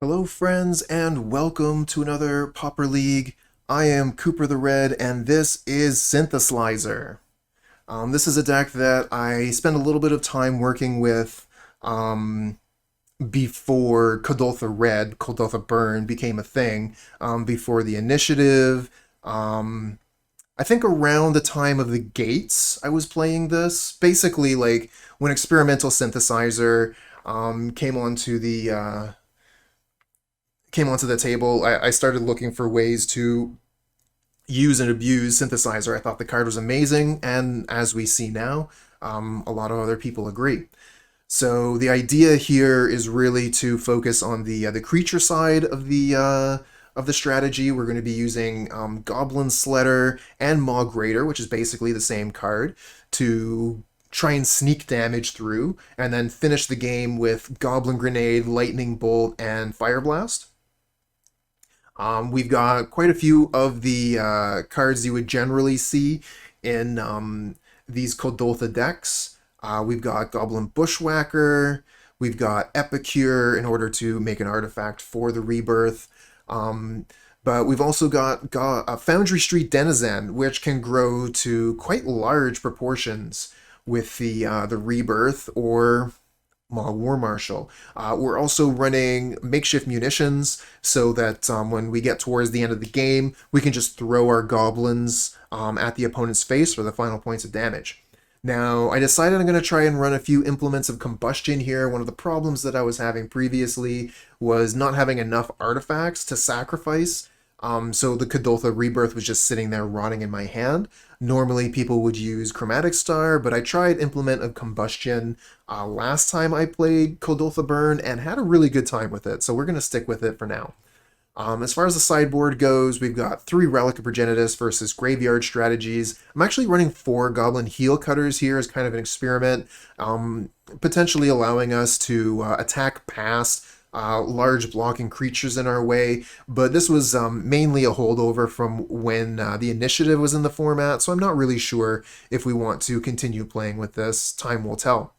Hello, friends, and welcome to another Pauper League. I am Cooper the Red, and this is Syntheslilghzer. This is a deck that I spent a little bit of time working with before Kuldotha Red, Kuldotha Burn became a thing, before the initiative. I think around the time of the gates, I was playing this. Basically, like when Experimental Synthesizer came onto the table, I started looking for ways to use and abuse Synthesizer. I thought the card was amazing, and as we see now, a lot of other people agree. So the idea here is really to focus on the creature side of the strategy. We're going to be using Goblin Sledder and Mogg Raider, which is basically the same card, to try and sneak damage through, and then finish the game with Goblin Grenade, Lightning Bolt, and Fireblast. We've got quite a few of the cards you would generally see in these Kuldotha decks. We've got Goblin Bushwhacker. We've got Epicure in order to make an artifact for the Rebirth. But we've also got Foundry Street Denizen, which can grow to quite large proportions with the Rebirth or Mogg War Marshal. We're also running Makeshift Munitions so that when we get towards the end of the game, we can just throw our goblins at the opponent's face for the final points of damage. Now, I decided I'm going to try and run a few Implements of Combustion here. One of the problems that I was having previously was not having enough artifacts to sacrifice. So the Kuldotha Rebirth was just sitting there rotting in my hand. Normally people would use Chromatic Star, but I tried Implement of Combustion last time I played Kuldotha Burn and had a really good time with it, so we're going to stick with it for now. As far as the sideboard goes, we've got 3 Relic of Progenitus versus Graveyard strategies. I'm actually running 4 Goblin Heelcutters here as kind of an experiment, potentially allowing us to attack past large blocking creatures in our way, but this was mainly a holdover from when the initiative was in the format, so I'm not really sure if we want to continue playing with this. Time will tell.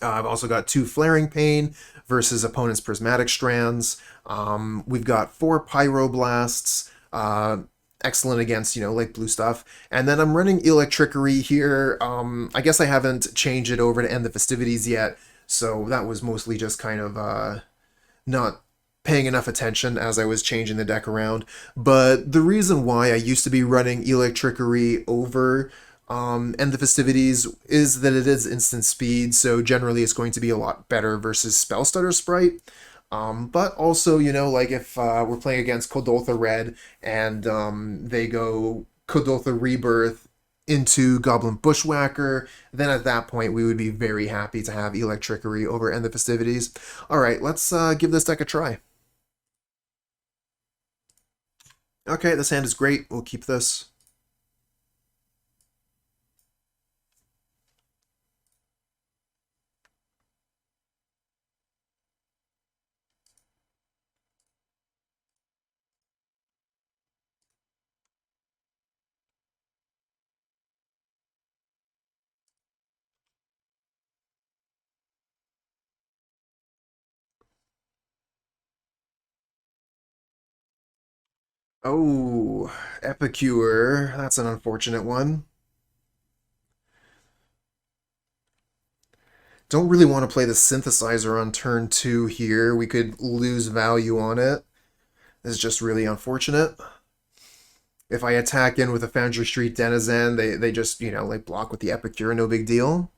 I've also got 2 Flaring Pain versus opponent's Prismatic Strands. We've got 4 Pyroblasts, excellent against, like blue stuff. And then I'm running Electrickery here. I guess I haven't changed it over to end the festivities yet, so that was mostly just kind of not paying enough attention as I was changing the deck around. But the reason why I used to be running Electrickery over and the festivities is that it is instant speed, so generally it's going to be a lot better versus Spell Stutter Sprite. But also, like if we're playing against Kuldotha Red and they go Kuldotha Rebirth into Goblin Bushwhacker, then at that point we would be very happy to have Electrickery over End the Festivities. Alright, let's give this deck a try. Okay, this hand is great. We'll keep this. Oh, Epicure. That's an unfortunate one. Don't really want to play the Synthesizer on turn 2 here. We could lose value on it. This is just really unfortunate. If I attack in with a Foundry Street Denizen, they just, like block with the Epicure, no big deal.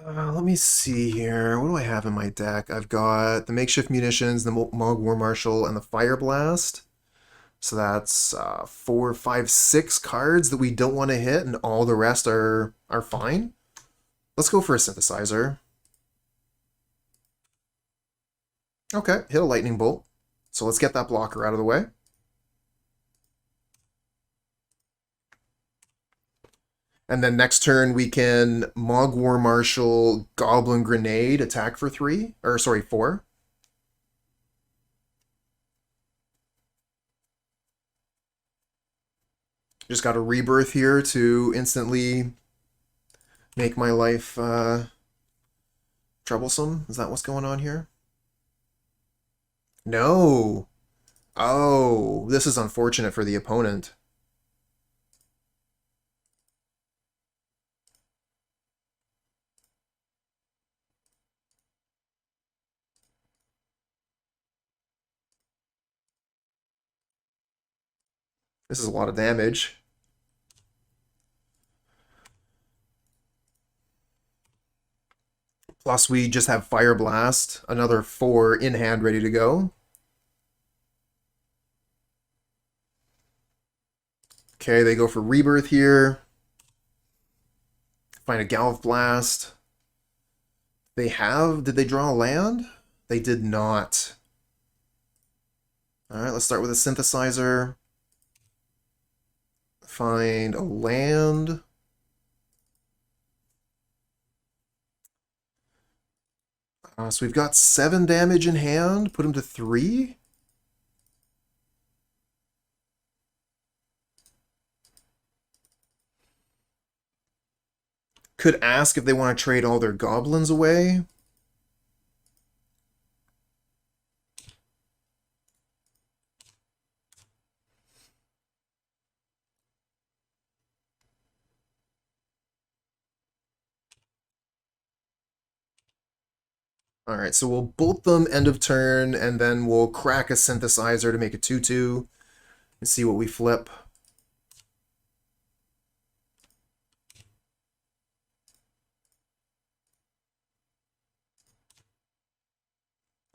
Let me see here. What do I have in my deck? I've got the Makeshift Munitions, the Mogg War Marshal, and the Fireblast. So that's 4, 5, 6 cards that we don't want to hit, and all the rest are fine. Let's go for a Synthesizer. Okay, hit a Lightning Bolt. So let's get that blocker out of the way. And then next turn we can Mogg War Marshal, Goblin Grenade, attack for 3, or sorry, 4. Just got a rebirth here to instantly make my life troublesome. Is that what's going on here? No. Oh, this is unfortunate for the opponent. This is a lot of damage. Plus, we just have Fireblast, another 4 in hand ready to go. Okay, they go for Rebirth here. Find a Galv Blast. They have... Did they draw a land? They did not. Alright, let's start with a Synthesizer. Find a land. So we've got 7 damage in hand. Put him to 3. Could ask if they want to trade all their goblins away. Alright, so we'll bolt them end of turn, and then we'll crack a Synthesizer to make a 2/2 and see what we flip.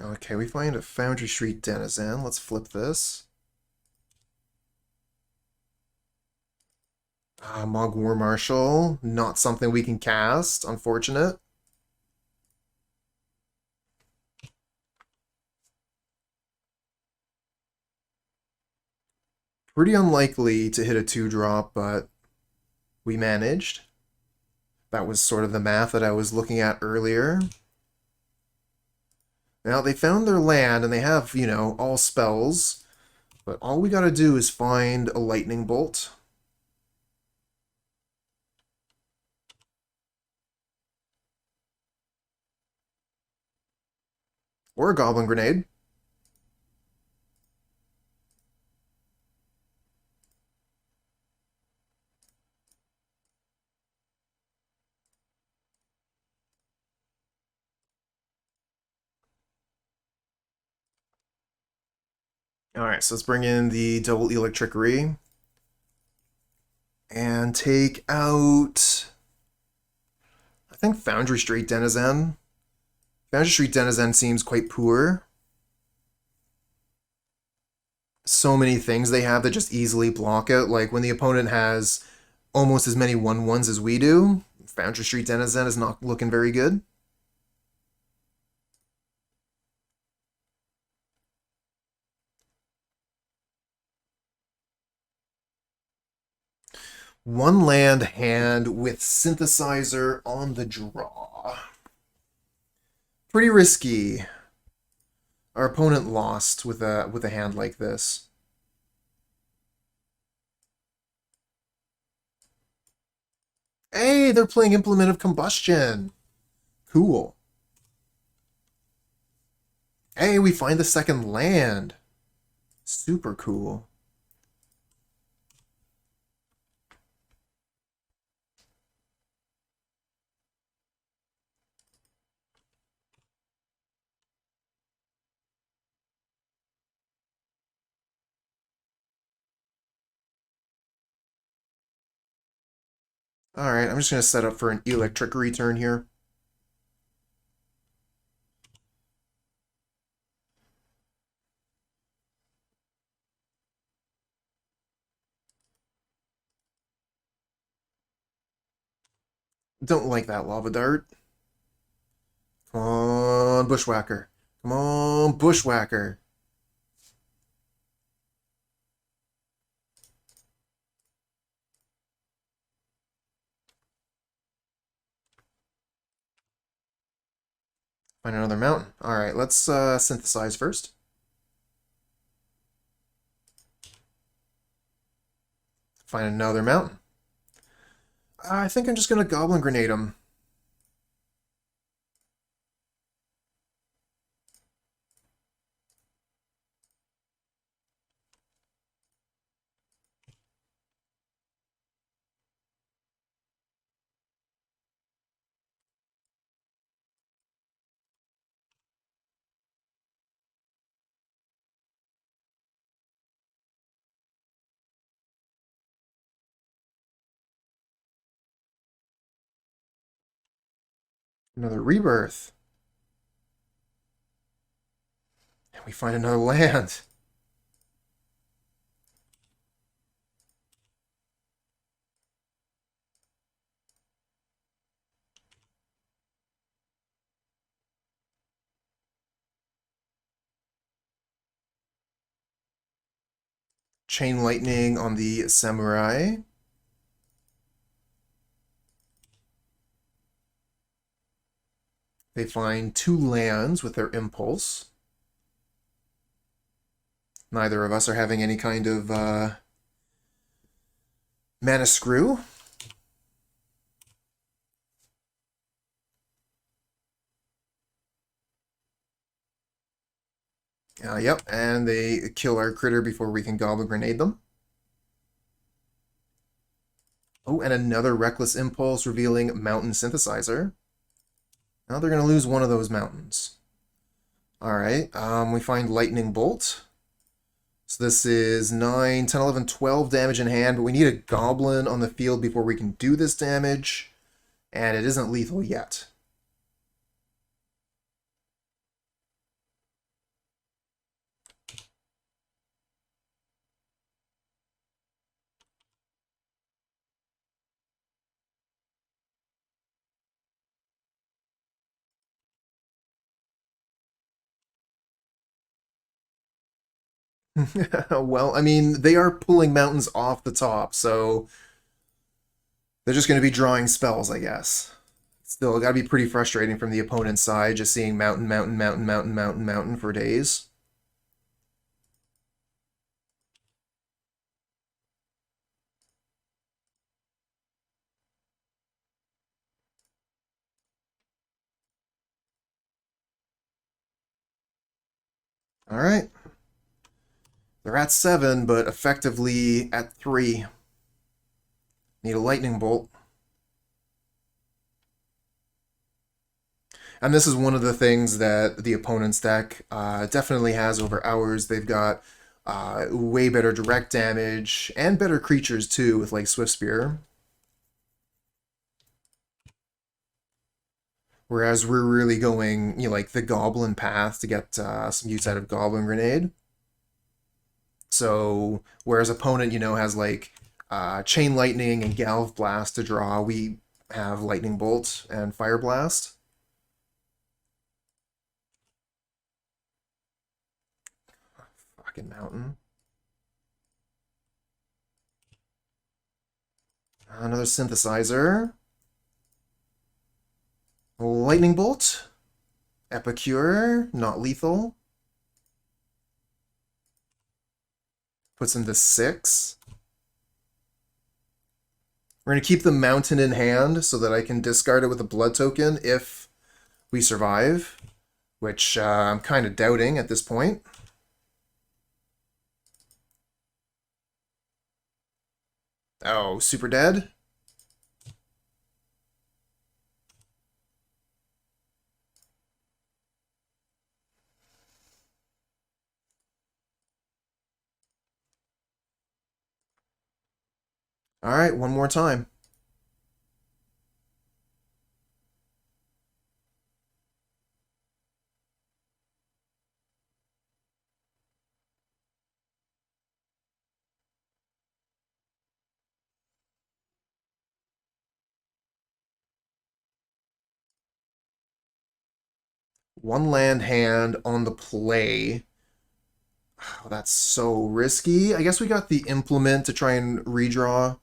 Okay, we find a Foundry Street Denizen. Let's flip this. Mogg War Marshal. Not something we can cast. Unfortunate. Pretty unlikely to hit a 2-drop, but we managed. That was sort of the math that I was looking at earlier. Now, they found their land, and they have, you know, all spells. But all we gotta do is find a Lightning Bolt. Or a Goblin Grenade. Alright, so let's bring in the double Electrickery. And take out... I think Foundry Street Denizen. Foundry Street Denizen seems quite poor. So many things they have that just easily block it. Like when the opponent has almost as many 1/1s as we do, Foundry Street Denizen is not looking very good. One land hand with Synthesizer on the draw. Pretty risky. Our opponent lost with a hand like this. Hey, they're playing Implement of Combustion. Cool. Hey, we find the second land. Super cool. Alright, I'm just going to set up for an Electrickery turn here. Don't like that Lava Dart. Come on, Bushwhacker. Come on, Bushwhacker. Find another mountain. Alright, let's synthesize first. Find another mountain. I think I'm just going to Goblin Grenade him. Another Rebirth. And we find another land. Chain Lightning on the Samurai. They find 2 lands with their Impulse. Neither of us are having any kind of mana screw. Yep, and they kill our critter before we can Goblin Grenade them. Oh, and another Reckless Impulse revealing Mountain Synthesizer. Now they're going to lose one of those mountains. Alright, we find Lightning Bolt. So this is 9, 10, 11, 12 damage in hand, but we need a Goblin on the field before we can do this damage. And it isn't lethal yet. Well, I mean, they are pulling mountains off the top, so they're just going to be drawing spells, I guess. Still, it got to be pretty frustrating from the opponent's side, just seeing mountain, mountain, mountain, mountain, mountain, mountain for days. All right. They're at 7, but effectively at 3. Need a lightning bolt. And this is one of the things that the opponent's deck definitely has over ours. They've got way better direct damage and better creatures too, with like Swift Spear. Whereas we're really going, like the Goblin path to get some use out of Goblin Grenade. So, whereas opponent, has like Chain Lightning and Galv Blast to draw, we have Lightning Bolt and Fireblast. Fucking mountain. Another Synthesizer. Lightning Bolt. Epicure, not lethal. Puts him to 6. We're going to keep the mountain in hand so that I can discard it with a blood token if we survive, which I'm kind of doubting at this point. Oh, super dead? All right, one more time. One land hand on the play. Oh, that's so risky. I guess we got the implement to try and redraw.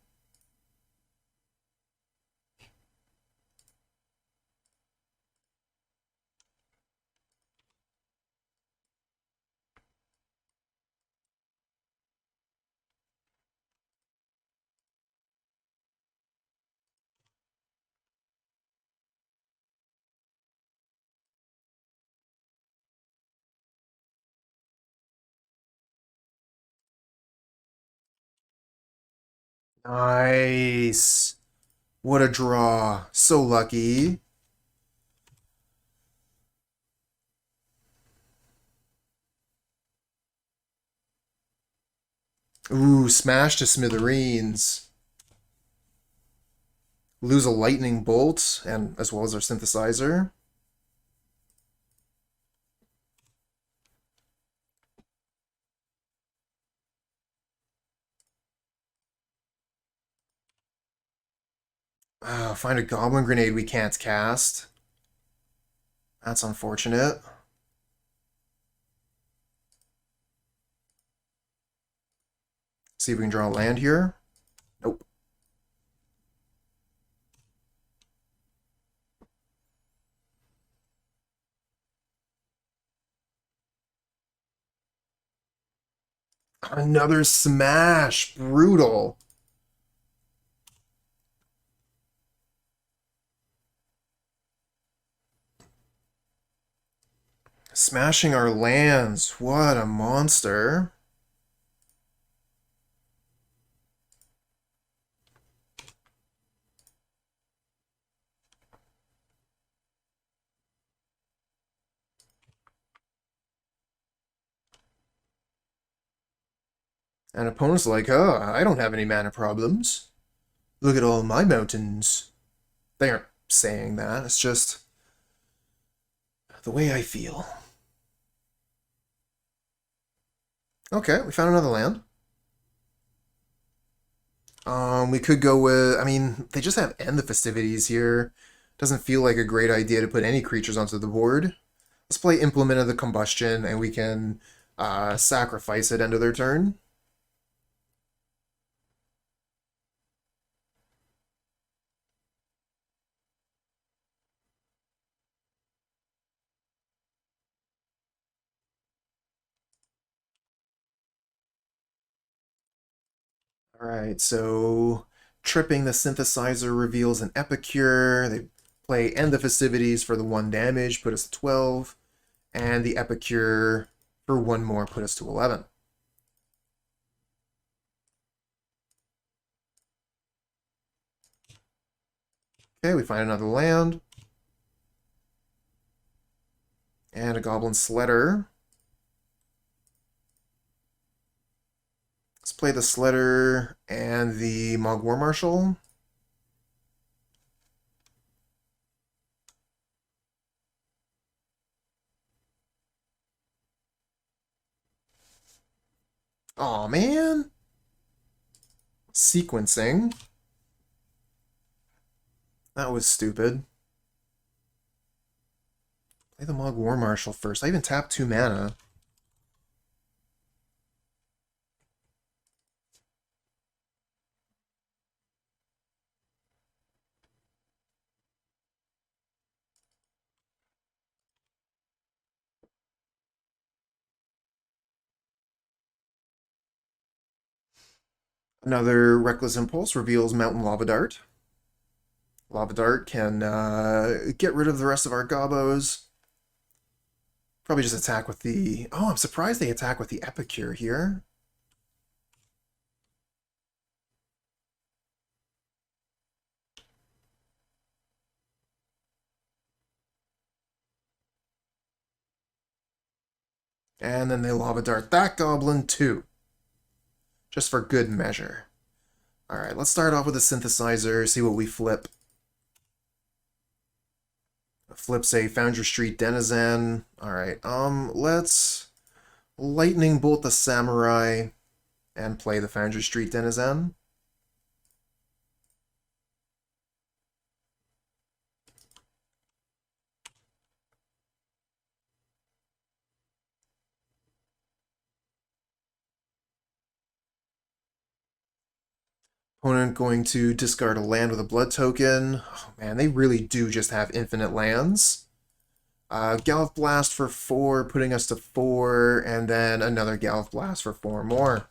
Nice. What a draw. So lucky. Ooh, smash to smithereens. Lose a lightning bolt, and as well as our synthesizer. Find a Goblin Grenade we can't cast. That's unfortunate. See if we can draw a land here. Nope. Another smash. Brutal. Smashing our lands. What a monster. And opponents like, oh, I don't have any mana problems. Look at all my mountains. They aren't saying that. It's just the way I feel. Okay, we found another land. We could go with, I mean, they just have End the Festivities here. Doesn't feel like a great idea to put any creatures onto the board. Let's play Implement of the Combustion, and we can sacrifice it end of their turn. Alright, so tripping the Synthesizer reveals an Epicure. They play End the Festivities for the 1 damage, put us to 12. And the Epicure for 1 more, put us to 11. Okay, we find another land. And a Goblin Sledder. Let's play the Sledder and the Mogg War Marshal. Aw, man. Sequencing. That was stupid. Play the Mogg War Marshal first. I even tapped 2 mana. Another Reckless Impulse reveals Mountain Lava Dart. Lava Dart can get rid of the rest of our gobos. Probably just attack with the... Oh, I'm surprised they attack with the Epicure here. And then they Lava Dart that goblin too. Just for good measure. Alright, let's start off with a Synthesizer, see what we flip. Flips a Foundry Street Denizen. Alright, let's Lightning Bolt the Samurai and play the Foundry Street Denizen. Opponent going to discard a land with a blood token. Oh man, they really do just have infinite lands. Gallop Blast for 4, putting us to 4, and then another Gallop Blast for 4 more.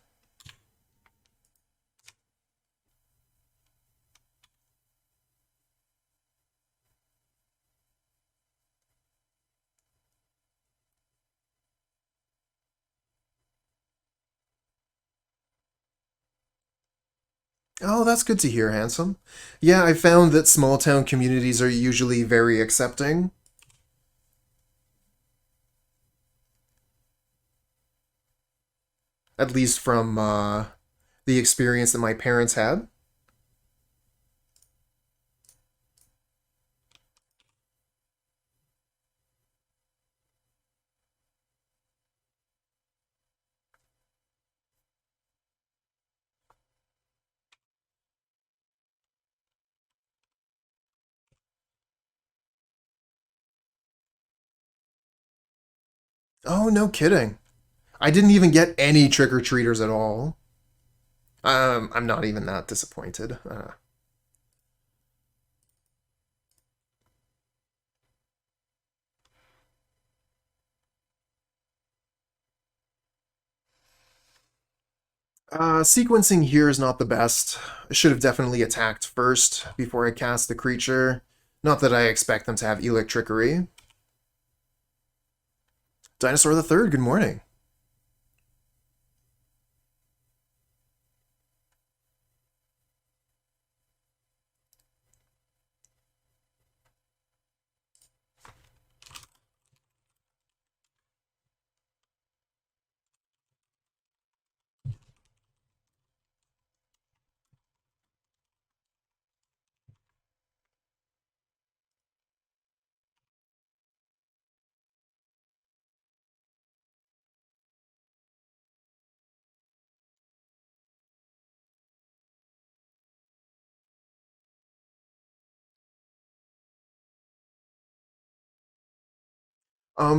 Oh, that's good to hear, Handsome. Yeah, I found that small town communities are usually very accepting, at least from the experience that my parents had. Oh, no kidding. I didn't even get any trick-or-treaters at all. I'm not even that disappointed. Sequencing here is not the best. I should have definitely attacked first before I cast the creature. Not that I expect them to have Electrickery. Dinosaur the Third, good morning.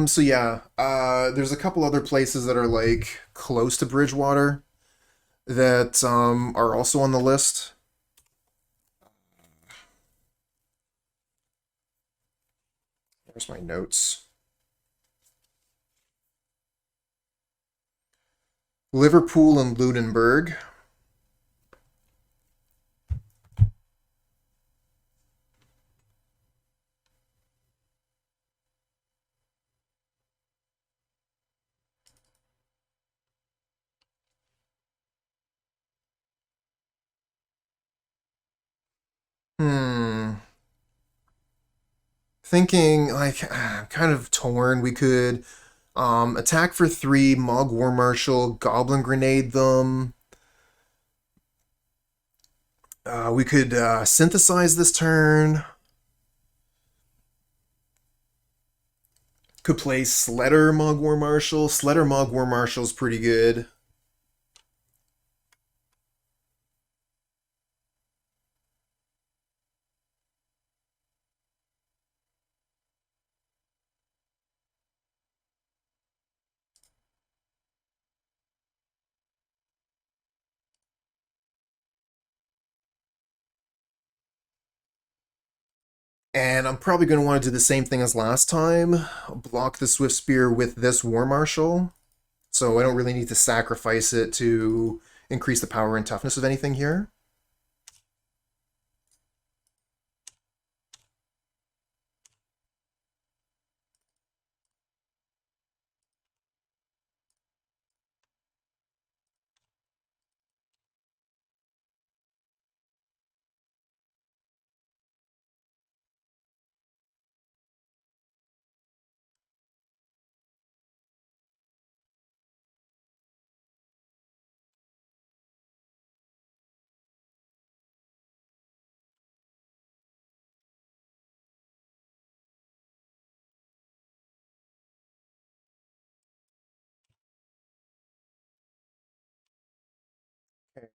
So yeah, there's a couple other places that are like close to Bridgewater that are also on the list. There's my notes. Liverpool and Lunenburg. Hmm. Thinking like kind of torn. We could attack for 3, Mogg War Marshal, Goblin Grenade them. We could synthesize this turn. Could play Sledder Mogg War Marshal. Sledder Mogg War Marshal is pretty good. And I'm probably going to want to do the same thing as last time. Block the Swift Spear with this War Marshal. So I don't really need to sacrifice it to increase the power and toughness of anything here.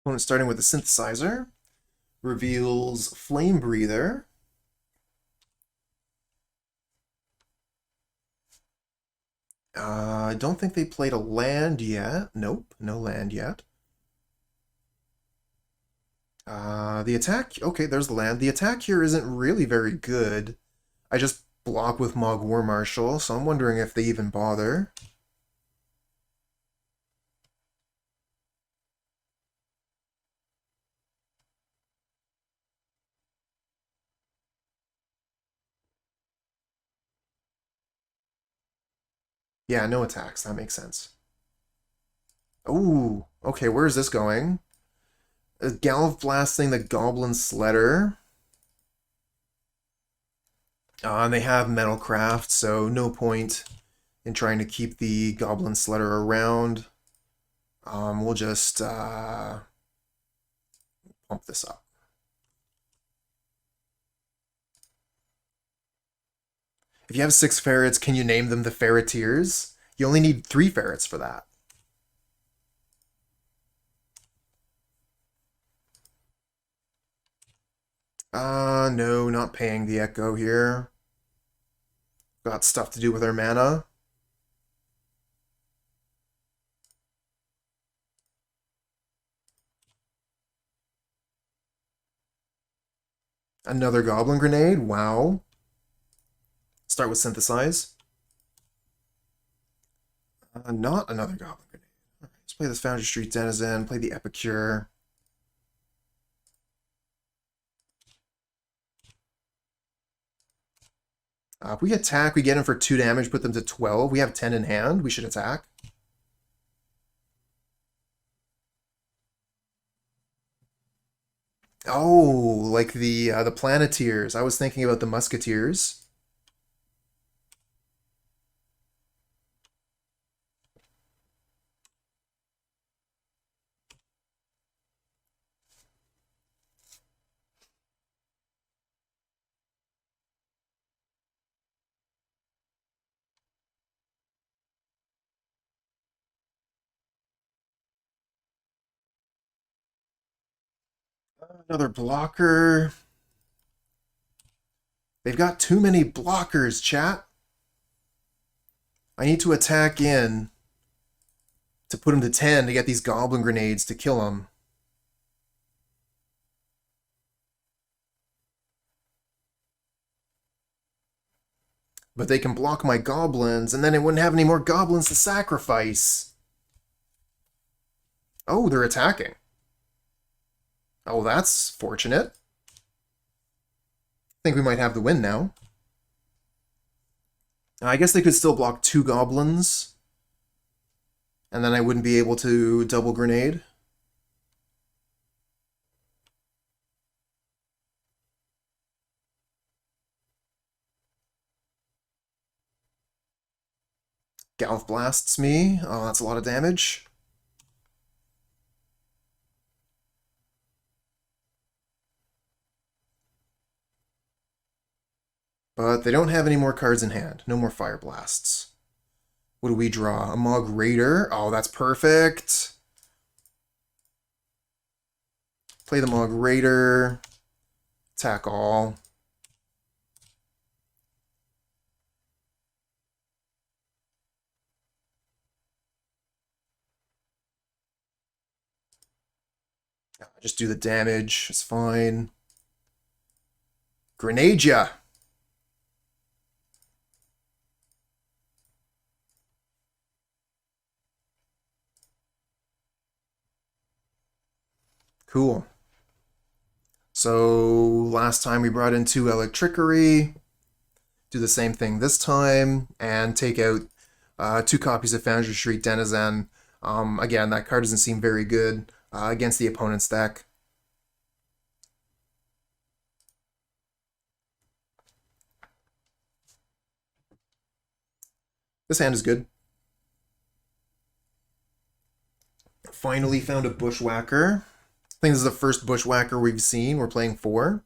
Opponent starting with the Synthesizer. Reveals Flame Breather. I don't think they played a land yet. Nope, no land yet. The attack, okay, there's the land. The attack here isn't really very good. I just block with Mogg War Marshal, so I'm wondering if they even bother. Yeah, no attacks, that makes sense. Ooh, okay, where is this going? Galv blasting the Goblin Sledder. And they have Metalcraft, so no point in trying to keep the Goblin Sledder around. We'll just pump this up. If you have 6 ferrets, can you name them the Ferreteers? You only need 3 ferrets for that. No, not paying the Echo here. Got stuff to do with our mana. Another Goblin Grenade, wow. Start with Synthesize. Not another Goblin Grenade. Right, let's play this Foundry Street Denizen, play the Epicure. If we attack, we get him for 2 damage, put them to 12. We have 10 in hand. We should attack. Oh, like the Planeteers. I was thinking about the Musketeers. Another blocker. They've got too many blockers, chat. I need to attack in to put him to 10 to get these Goblin Grenades to kill him. But they can block my Goblins, and then it wouldn't have any more Goblins to sacrifice. Oh, they're attacking. Oh, that's fortunate. I think we might have the win now. I guess they could still block 2 Goblins. And then I wouldn't be able to double grenade. Galv blasts me. Oh, that's a lot of damage. But they don't have any more cards in hand. No more Fireblasts. What do we draw? A Mogg Raider. Oh, that's perfect. Play the Mogg Raider. Attack all. Just do the damage. It's fine. Grenade ya! Cool. So last time we brought in 2 Electrickery. Do the same thing this time and take out 2 copies of Foundry Street Denizen. Again, that card doesn't seem very good against the opponent's deck. This hand is good. Finally found a Bushwhacker. I think this is the first Bushwhacker we've seen. We're playing 4.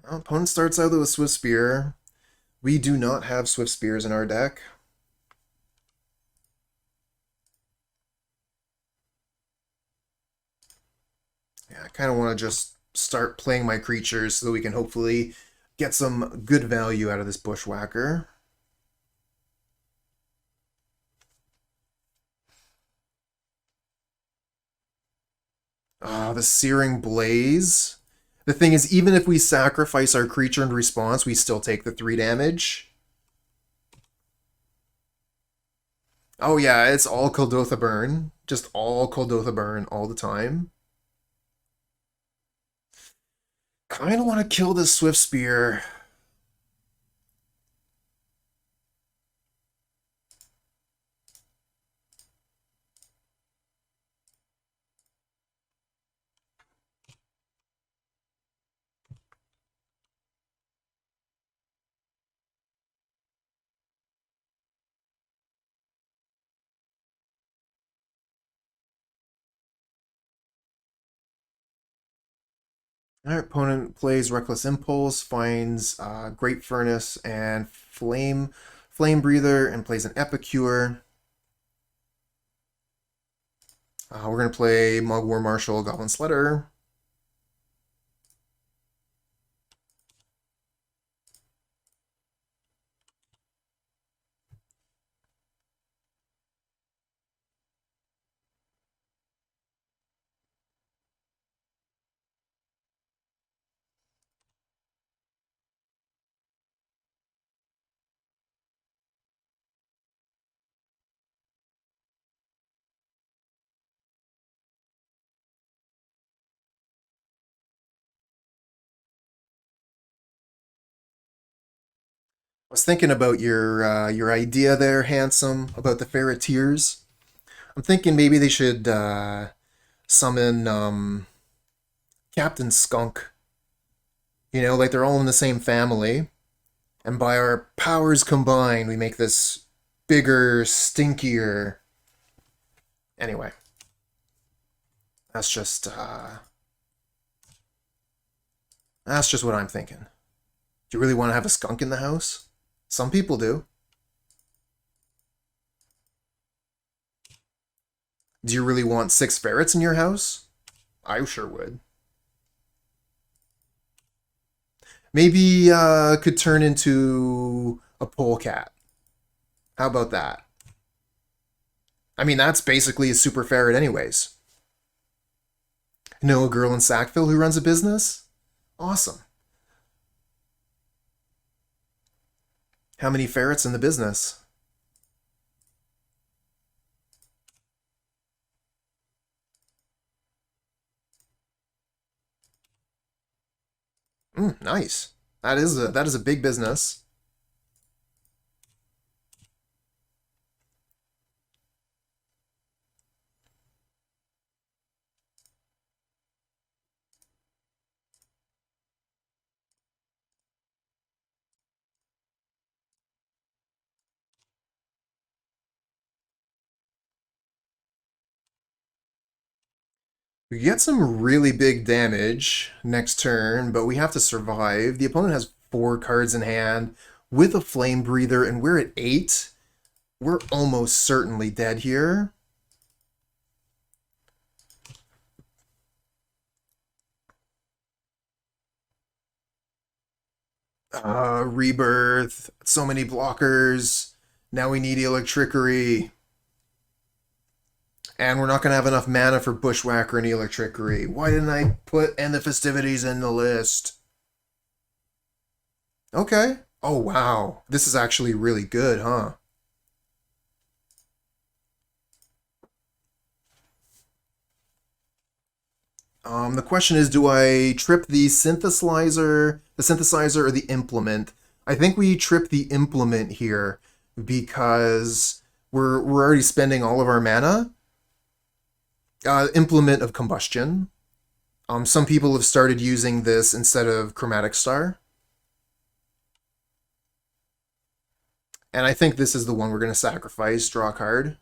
Opponent starts out with a Swift Spear. We do not have Swift Spears in our deck. Yeah, I kind of want to just start playing my creatures so that we can hopefully get some good value out of this Bushwhacker. Ah, the Searing Blaze. The thing is, even if we sacrifice our creature in response, we still take the 3 damage. Oh yeah, it's all Kuldotha burn. Just all Kuldotha burn all the time. Kind of want to kill this Swift Spear. Our opponent plays Reckless Impulse, finds Great Furnace and Flame Breather, and plays an Epicure. We're going to play Mogg War Marshal, Goblin Sledder. I was thinking about your idea there, Handsome, about the Ferreteers. I'm thinking maybe they should summon Captain Skunk. You know, like they're all in the same family. And by our powers combined, we make this bigger, stinkier. Anyway, that's just what I'm thinking. Do you really want to have a skunk in the house? Some people do. Do you really want 6 ferrets in your house? I sure would. Maybe could turn into a polecat. How about that? I mean, that's basically a super ferret anyways. Know a girl in Sackville who runs a business? Awesome. How many ferrets in the business? Nice. That is a big business. We get some really big damage next turn, but we have to survive. The opponent has 4 cards in hand with a Flame Breather, and we're at 8. We're almost certainly dead here. Rebirth, so many blockers. Now we need Electrickery. And we're not going to have enough mana for Bushwhacker and Electrickery. Why didn't I put End the Festivities in the list? Okay. Oh, wow. This is actually really good, huh? The question is, do I trip the synthesizer, or the implement? I think we trip the implement here because we're already spending all of our mana. Implement of Combustion. Some people have started using this instead of Chromatic Star. And I think this is the one we're going to sacrifice. Draw a card.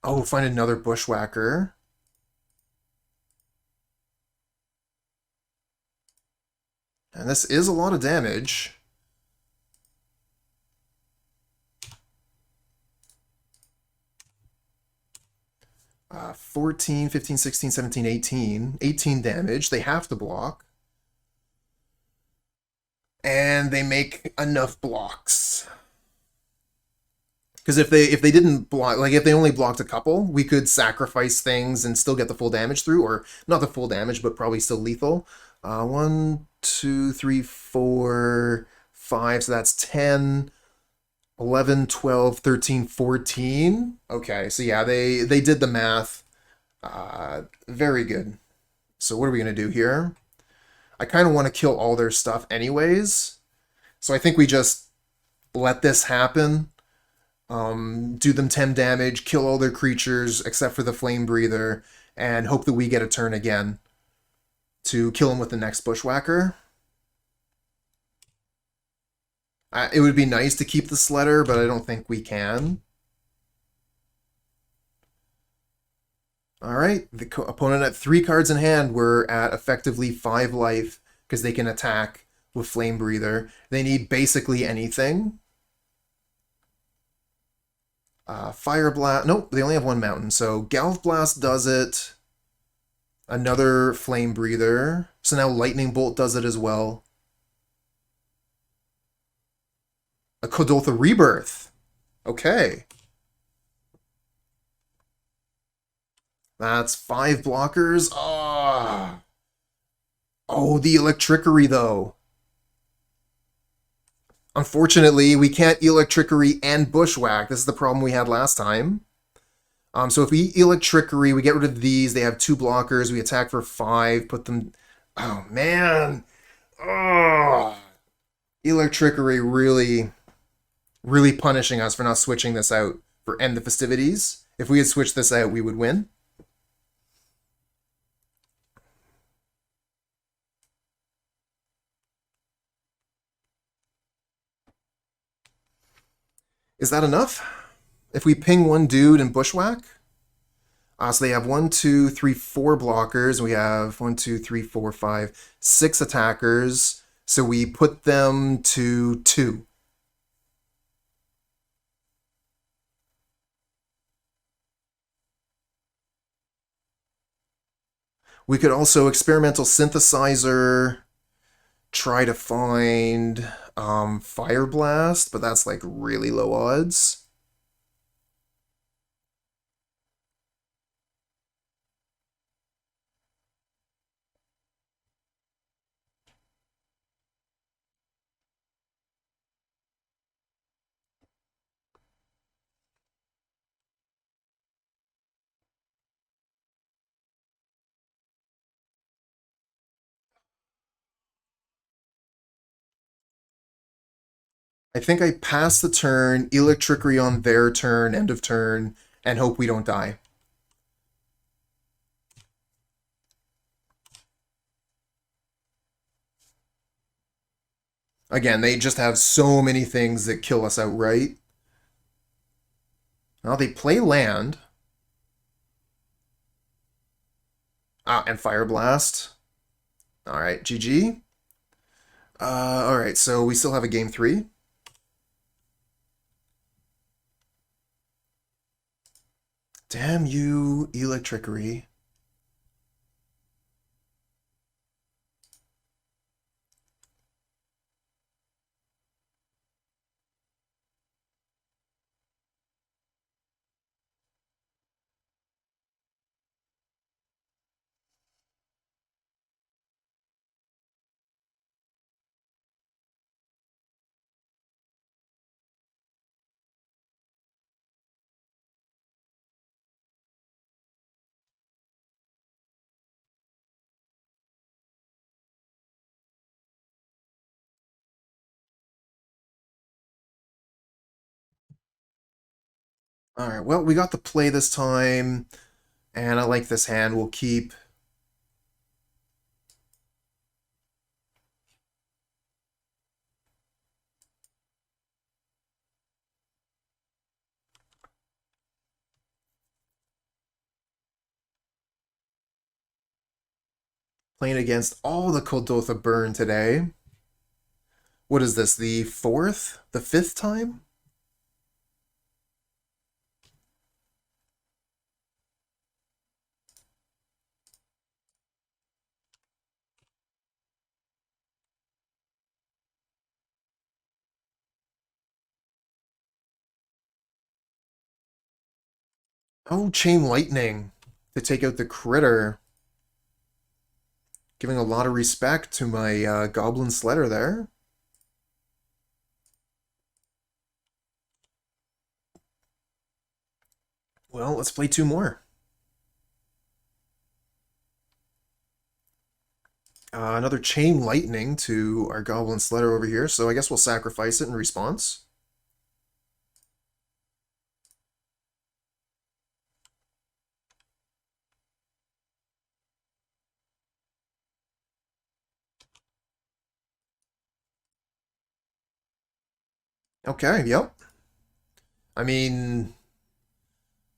Oh, find another Bushwhacker. And this is a lot of damage. Uh, 14, 15, 16, 17, 18. 18 damage. They have to block. And they make enough blocks. Because if they didn't block, like if they only blocked a couple, we could sacrifice things and still get the full damage through, or not the full damage, but probably still lethal. 1, 2, 3, 4, 5, so that's 10, 11, 12, 13, 14. Okay, so yeah, they did the math. Very good. So what are we going to do here? I kind of want to kill all their stuff anyways. So I think we just let this happen. Do them 10 damage, kill all their creatures except for the Flame Breather, and hope that we get a turn again to kill him with the next Bushwhacker. It would be nice to keep the Sledder, but I don't think we can. All right, the opponent at 3 cards in hand. We're at effectively 5 life because they can attack with Flame Breather. They need basically anything. Fireblast. Nope, they only have 1 mountain. So Blast does it. Another Flame Breather. So now Lightning Bolt does it as well. A Kuldotha Rebirth. Okay. That's 5 blockers. Ah. Oh, the Electrickery, though. Unfortunately, we can't Electrickery and Bushwhack. This is the problem we had last time. So if we Electrickery, we get rid of these. They have 2 blockers. We attack for 5. Put them... Oh, man. Oh. Electrickery really punishing us for not switching this out for End the Festivities. If we had switched this out, we would win. Is that enough? If we ping 1 dude and Bushwhack? So they have 1, 2, 3, 4 blockers. We have 1, 2, 3, 4, 5, 6 attackers. So we put them to 2. We could also Experimental Synthesizer, try to find Fireblast, but that's like really low odds. I think I pass the turn, Electrickery on their turn, end of turn, and hope we don't die. Again, they just have so many things that kill us outright. Well, they play land. And Fireblast. Alright, GG. Alright, so we still have a game 3. Damn you, Electrickery. Alright, well, we got the play this time, and I like this hand. We'll keep... playing against all the Kuldotha burn today. What is this, the 4th? The 5th time? Oh, Chain Lightning to take out the critter. Giving a lot of respect to my Goblin Sledder there. Well, let's play 2 more. Another Chain Lightning to our Goblin Sledder over here, so I guess we'll sacrifice it in response. Okay, yep. I mean,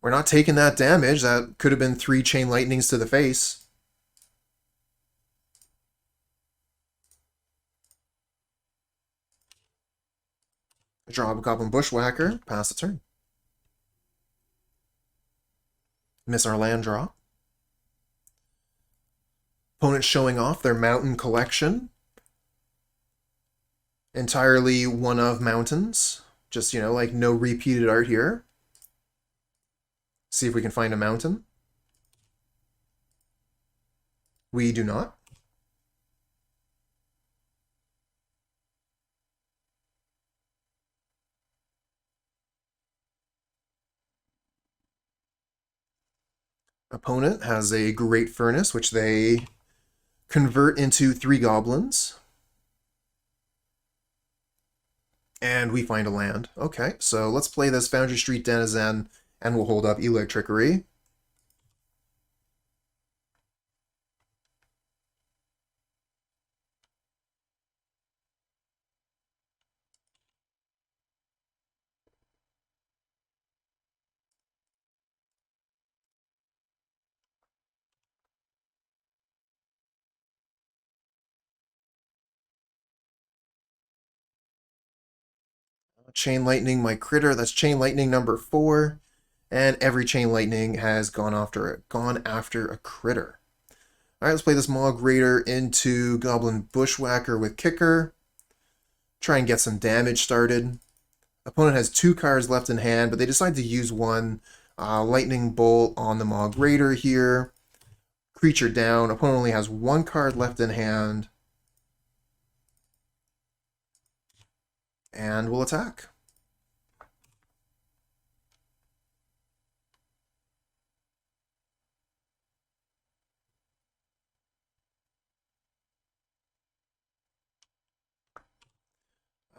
We're not taking that damage. That could have been 3 Chain Lightnings to the face. Draw a Goblin Bushwhacker, pass the turn. Miss our land draw. Opponent showing off their mountain collection. Entirely one of mountains. Just, like no repeated art here. See if we can find a mountain. We do not. Opponent has a Great Furnace, which they convert into 3 goblins. And we find a land. Okay, so let's play this Foundry Street Denizen, and we'll hold up Electrickery. Chain Lightning my critter. That's Chain Lightning number 4. And every Chain Lightning has gone after a critter. Alright, let's play this Mogg Raider into Goblin Bushwhacker with Kicker. Try and get some damage started. Opponent has 2 cards left in hand, but they decide to use one. Lightning Bolt on the Mogg Raider here. Creature down. Opponent only has 1 card left in hand. And we'll attack.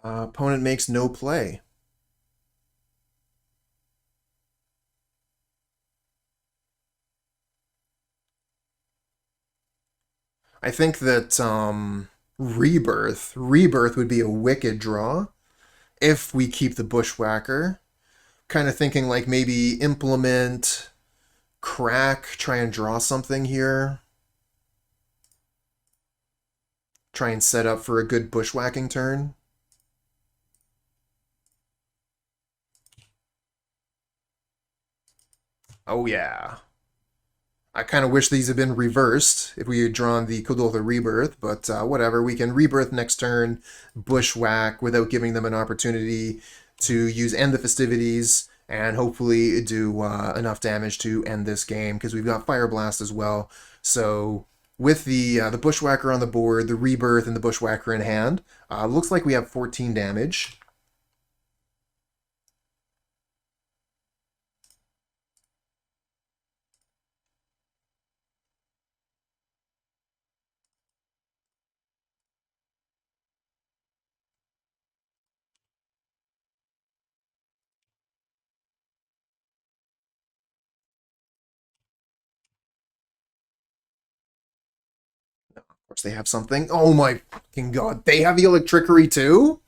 Opponent makes no play. I think that Rebirth would be a wicked draw if we keep the Bushwhacker. Kind of thinking like maybe implement, crack, try and draw something here. Try and set up for a good bushwhacking turn. Oh yeah. I kind of wish these had been reversed if we had drawn the Kuldotha Rebirth, but whatever. We can Rebirth next turn, Bushwhack without giving them an opportunity to use End the Festivities, and hopefully do enough damage to end this game, because we've got Fireblast as well. So with the Bushwhacker on the board, the Rebirth, and the Bushwhacker in hand, looks like we have 14 damage. Of course, they have something. Oh my fucking god. They have the Electrickery too?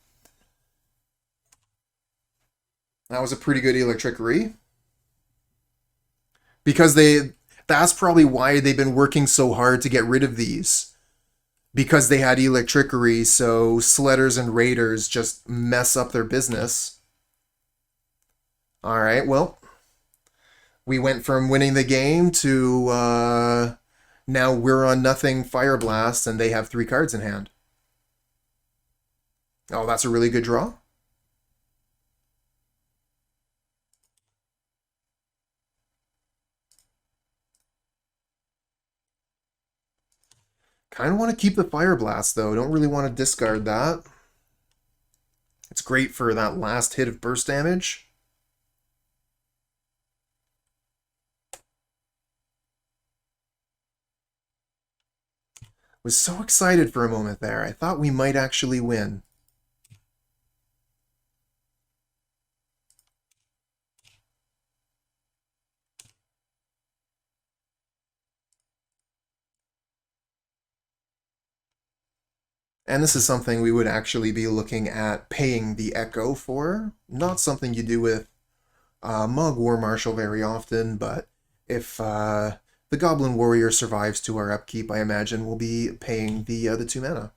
That was a pretty good Electrickery. Because that's probably why they've been working so hard to get rid of these. Because they had Electrickery, so Sledders and Raiders just mess up their business. Alright, well. We went from winning the game to now we're on nothing Fireblast, and they have 3 cards in hand. Oh, that's a really good draw. Kind of want to keep the Fireblast, though. Don't really want to discard that. It's great for that last hit of burst damage. Was so excited for a moment there. I thought we might actually win. And this is something we would actually be looking at paying the Echo for. Not something you do with Mogg War Marshal very often, but if the Goblin Warrior survives to our upkeep, I imagine we'll be paying the 2 mana.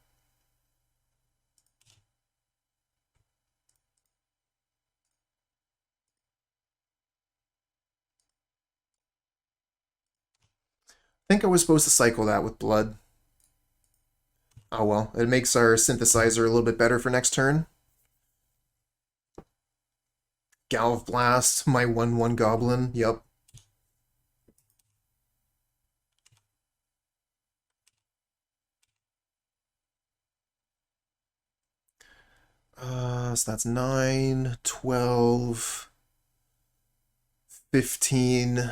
I think I was supposed to cycle that with blood. Oh well, it makes our synthesizer a little bit better for next turn. Blast, my 1/1 goblin, yep. So that's 9, 12, 15,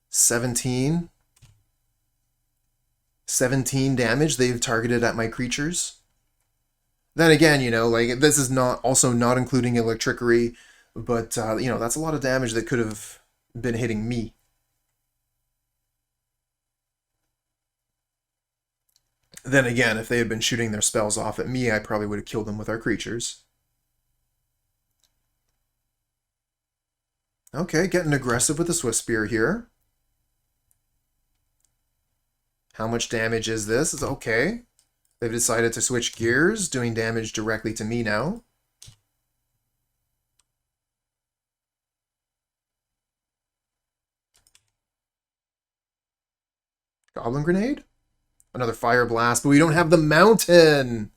17. 17 damage they've targeted at my creatures. Then again, you know, like, this is not including Electrickery, but, you know, that's a lot of damage that could have been hitting me. Then again, if they had been shooting their spells off at me, I probably would have killed them with our creatures. Okay, getting aggressive with the Swift Spear here. How much damage is this? It's okay. They've decided to switch gears, doing damage directly to me now. Goblin Grenade? Another Fireblast, but we don't have the mountain!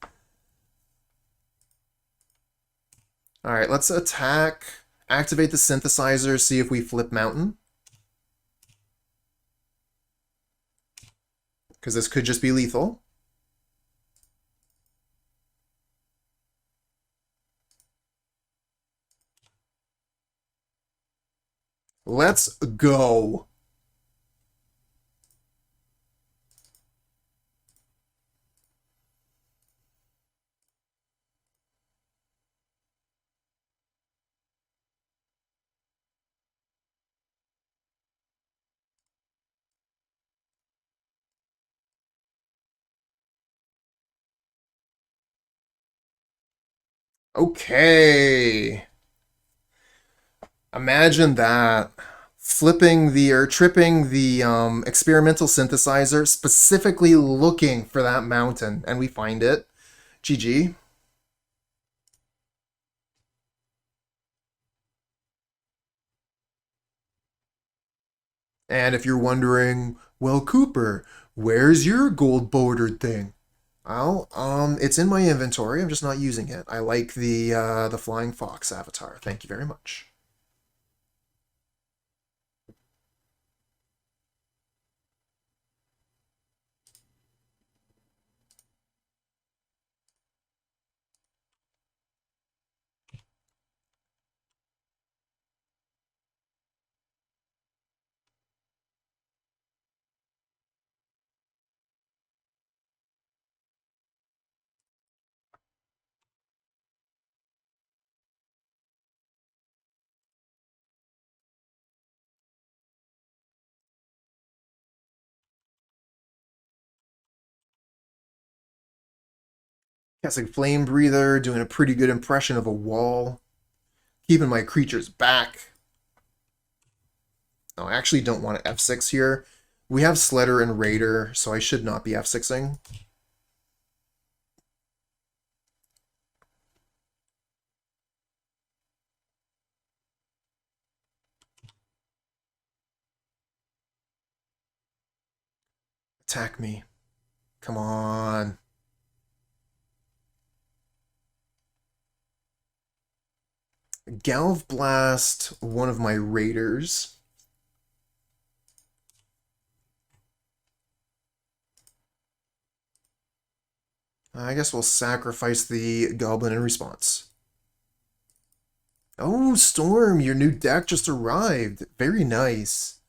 Alright, let's attack, activate the synthesizer, see if we flip mountain. Because this could just be lethal. Let's go. Okay. Imagine that. Flipping the, or tripping the experimental synthesizer, specifically looking for that mountain, and we find it. GG. And if you're wondering, well, Cooper, where's your gold bordered thing? Well, it's in my inventory. I'm just not using it. I like the Flying Fox avatar. Thank you very much. Casting Flame Breather, doing a pretty good impression of a wall. Keeping my creatures back. Oh, I actually don't want to F6 here. We have Sledder and Raider, so I should not be F6ing. Attack me. Come on. Blast, one of my Raiders. I guess we'll sacrifice the Goblin in response. Oh, Storm, your new deck just arrived. Very nice.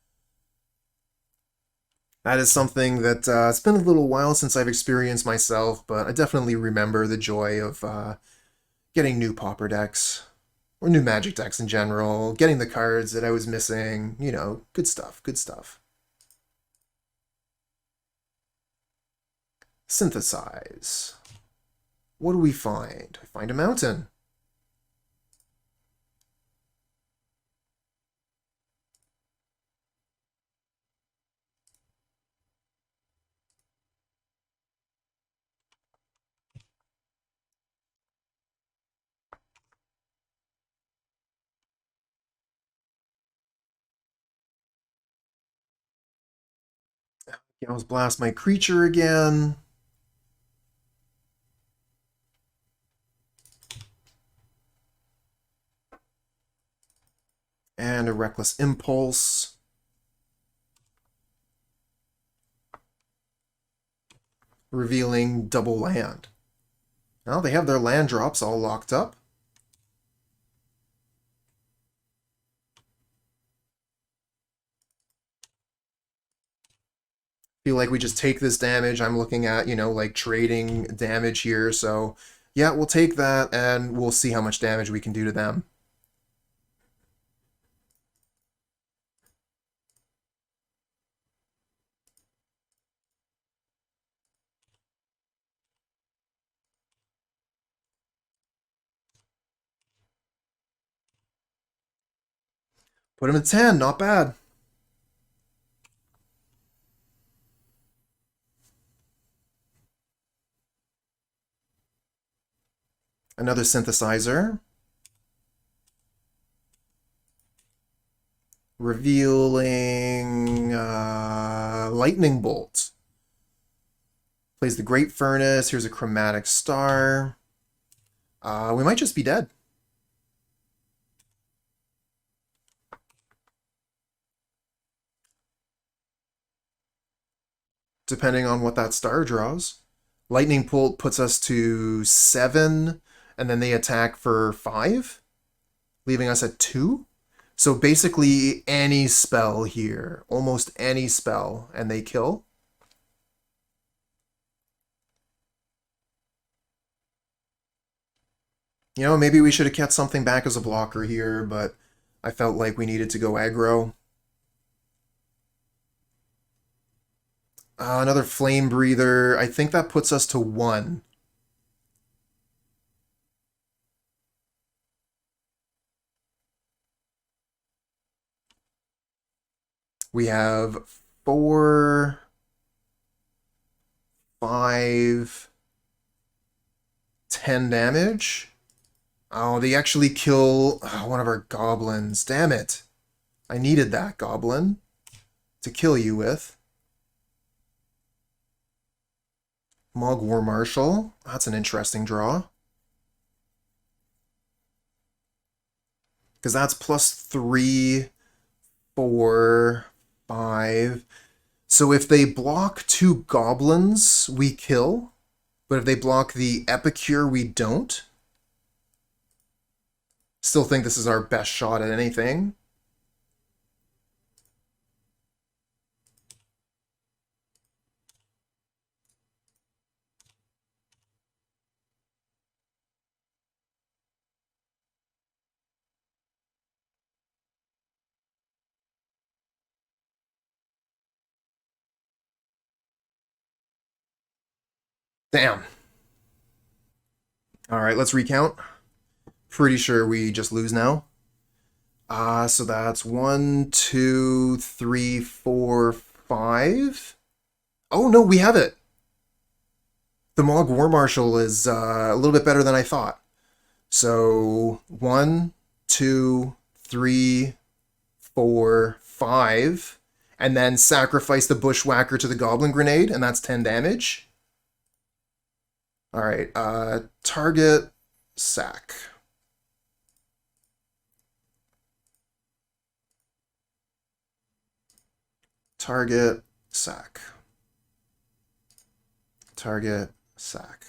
That is something that it's been a little while since I've experienced myself, but I definitely remember the joy of getting new Pauper decks, or new Magic decks in general, getting the cards that I was missing, you know, good stuff, good stuff. Synthesize. What do we find? We find a mountain. Gauss Blast my creature again. And a Reckless Impulse. Revealing double land. Now they have their land drops all locked up. Feel like we just take this damage. I'm looking at, you know, like trading damage here. So yeah, we'll take that and we'll see how much damage we can do to them. Put him at 10, not bad. Another synthesizer. Revealing Lightning Bolt. Plays the Great Furnace. Here's a Chromatic Star. We might just be dead. Depending on what that star draws. Lightning Bolt puts us to 7, and then they attack for 5, leaving us at 2. So basically any spell here, almost any spell, and they kill. You know, maybe we should have kept something back as a blocker here, but I felt like we needed to go aggro. Another Flame Breather. I think that puts us to 1. We have 4, 5, 10 damage. Oh, they actually kill one of our goblins. Damn it. I needed that goblin to kill you with. Mogg War Marshal. That's an interesting draw. Because that's +3, 4, 5. So if they block 2 goblins, we kill. But if they block the Epicure, we don't. Still think this is our best shot at anything. Damn. All right, let's recount. Pretty sure we just lose now. So that's 1, 2, 3, 4, 5. Oh, no, we have it. The Mogg War Marshal is a little bit better than I thought. So 1, 2, 3, 4, 5. And then sacrifice the Bushwhacker to the Goblin Grenade, and that's 10 damage. All right, target, sack. Target, sack. Target, sack.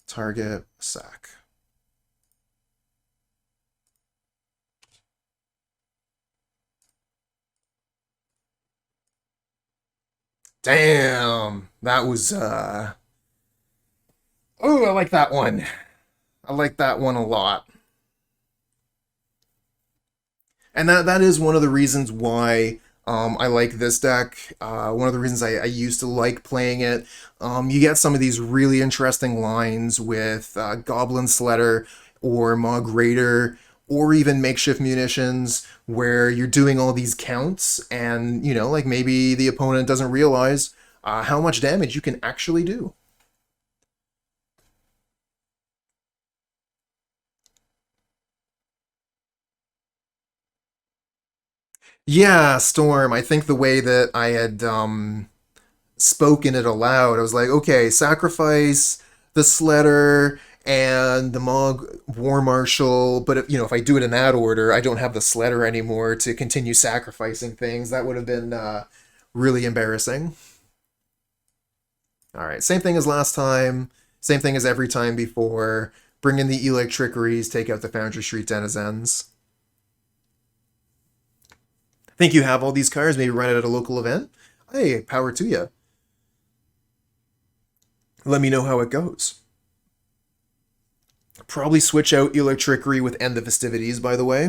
Target, sack. Damn, that was, oh, I like that one. I like that one a lot. And that is one of the reasons why I like this deck. One of the reasons I used to like playing it. You get some of these really interesting lines with Goblin Sledder or Mogg Raider or even Makeshift Munitions where you're doing all these counts and, you know, like maybe the opponent doesn't realize how much damage you can actually do. Yeah, Storm. I think the way that I had spoken it aloud, I was like, okay, sacrifice the Sledder and the Mogg War Marshal, but if, if I do it in that order, I don't have the Sledder anymore to continue sacrificing things. That would have been really embarrassing. All right, same thing as last time, same thing as every time before. Bring in the Electrickeries, take out the Foundry Street Denizens. Think you have all these cards, maybe run it at a local event? Hey, power to you. Let me know how it goes. Probably switch out Electrickery with End the Festivities, by the way.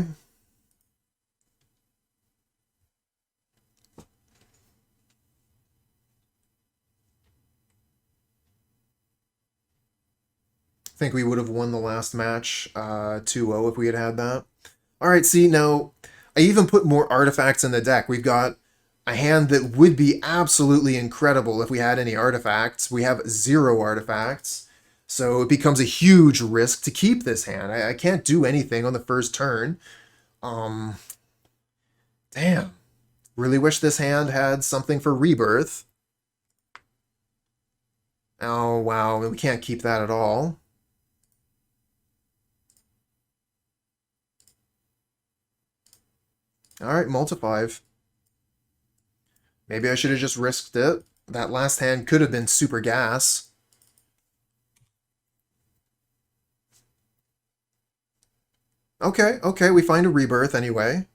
I think we would have won the last match 2-0 if we had had that. All right, see, now I even put more artifacts in the deck. We've got a hand that would be absolutely incredible if we had any artifacts. We have 0 artifacts, so it becomes a huge risk to keep this hand. I can't do anything on the first turn. Um, Damn. Really wish this hand had something for Rebirth. Oh, wow, we can't keep that at all. All right, multi-5. Maybe I should have just risked it. That last hand could have been super gas. Okay, okay, we find a Rebirth anyway.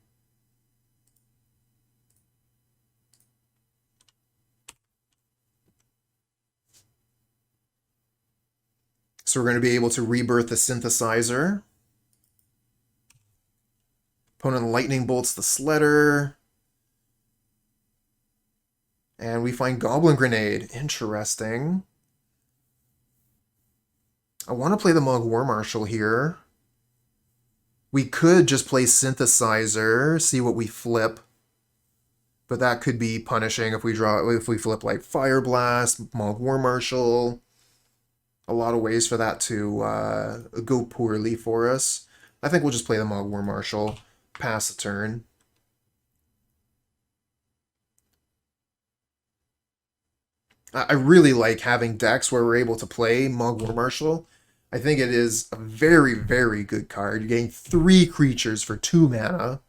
So we're going to be able to rebirth the Synthesizer. Opponent lightning bolts the Sledder. And we find Goblin Grenade. Interesting. I want to play the Mogg War Marshal here. We could just play Synthesizer, see what we flip. But that could be punishing if we flip like Fireblast, Mogg War Marshal. A lot of ways for that to go poorly for us. I think we'll just play the Mogg War Marshal, pass the turn. I really like having decks where we're able to play Mogg War Marshal. I think it is a very, very good card. You're getting 3 creatures for 2 mana.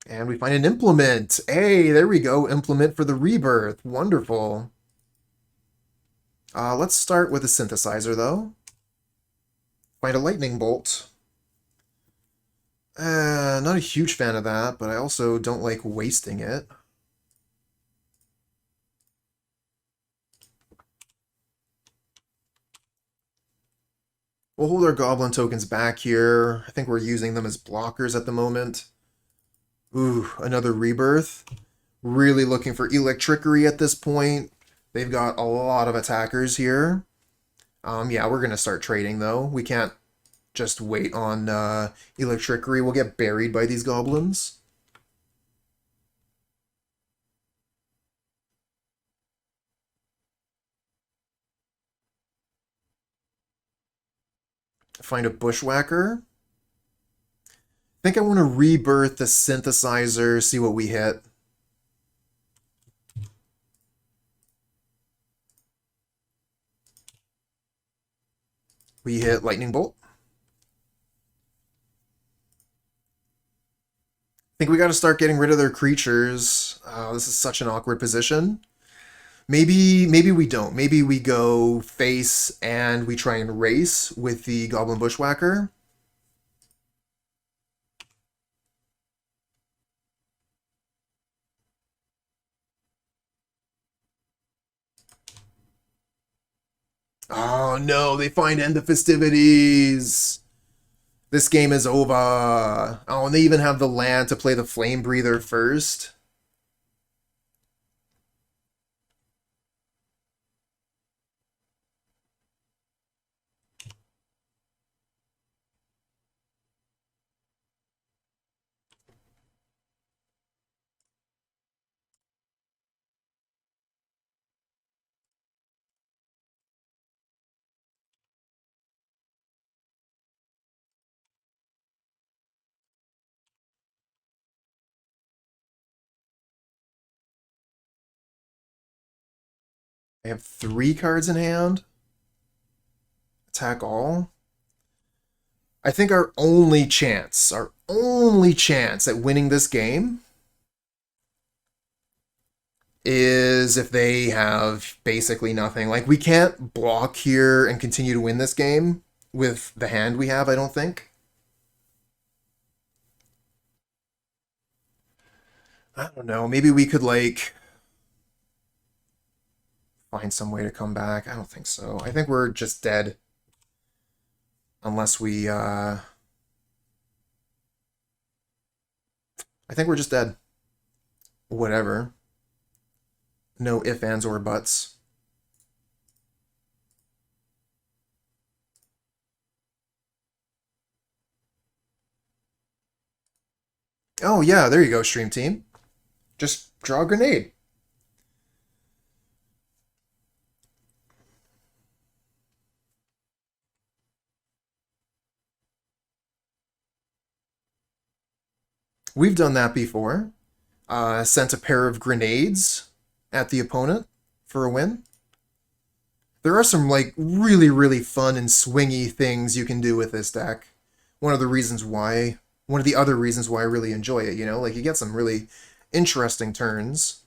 And we find an Implement. Hey, there we go. Implement for the Rebirth. Wonderful. Let's start with a Synthesizer, though. Find a Lightning Bolt. Not a huge fan of that, but I also don't like wasting it. We'll hold our Goblin tokens back here. I think we're using them as blockers at the moment. Ooh, another Rebirth. Really looking for Electrickery at this point. They've got a lot of attackers here. Yeah, we're going to start trading, though. We can't just wait on Electrickery. We'll get buried by these goblins. Find a Bushwhacker. I think I want to rebirth the Synthesizer, see what we hit. We hit Lightning Bolt. I think we got to start getting rid of their creatures. This is such an awkward position. Maybe we don't. Maybe we go face and we try and race with the Goblin Bushwhacker. Oh no, they find End the Festivities. This game is over. Oh, and they even have the land to play the Flame Breather first. They have 3 cards in hand. Attack all. I think our only chance at winning this game is if they have basically nothing. Like, we can't block here and continue to win this game with the hand we have, I don't think. I don't know, maybe we could, like, find some way to come back. I don't think so. I think we're just dead. Unless we, I think we're just dead. Whatever. No ifs, ands, or buts. Oh yeah, there you go, stream team. Just draw a grenade. We've done that before. Sent a pair of grenades at the opponent for a win. There are some, like, really, really fun and swingy things you can do with this deck. One of the other reasons why I really enjoy it, you know? Like, you get some really interesting turns.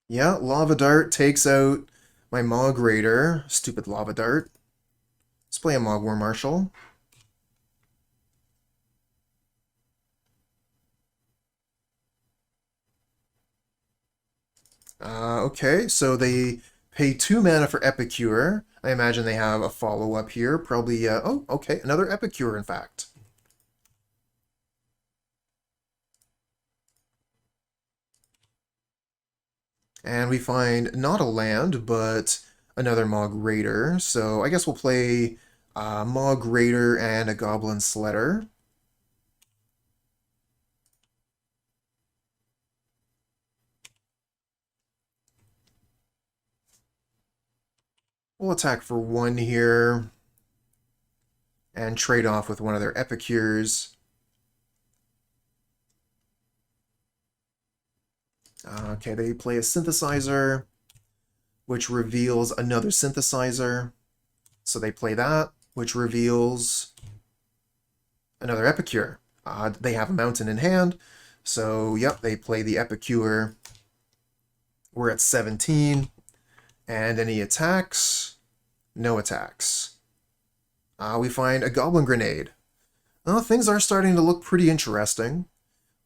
Yeah, Lava Dart takes out my Mogg Raider. Stupid Lava Dart. Let's play a Mogg War Marshal. Okay, so they pay 2 mana for Epicure. I imagine they have a follow-up here. Probably, oh, okay, another Epicure, in fact. And we find not a land, but another Mogg Raider. So I guess we'll play Mogg Raider and a Goblin Sledder. We'll attack for 1 here and trade off with one of their Epicures. Okay, they play a Synthesizer, which reveals another Synthesizer. So they play that, which reveals another Epicure. They have a mountain in hand, so yep, they play the Epicure. We're at 17. And any attacks? No attacks. We find a Goblin Grenade. Well, things are starting to look pretty interesting.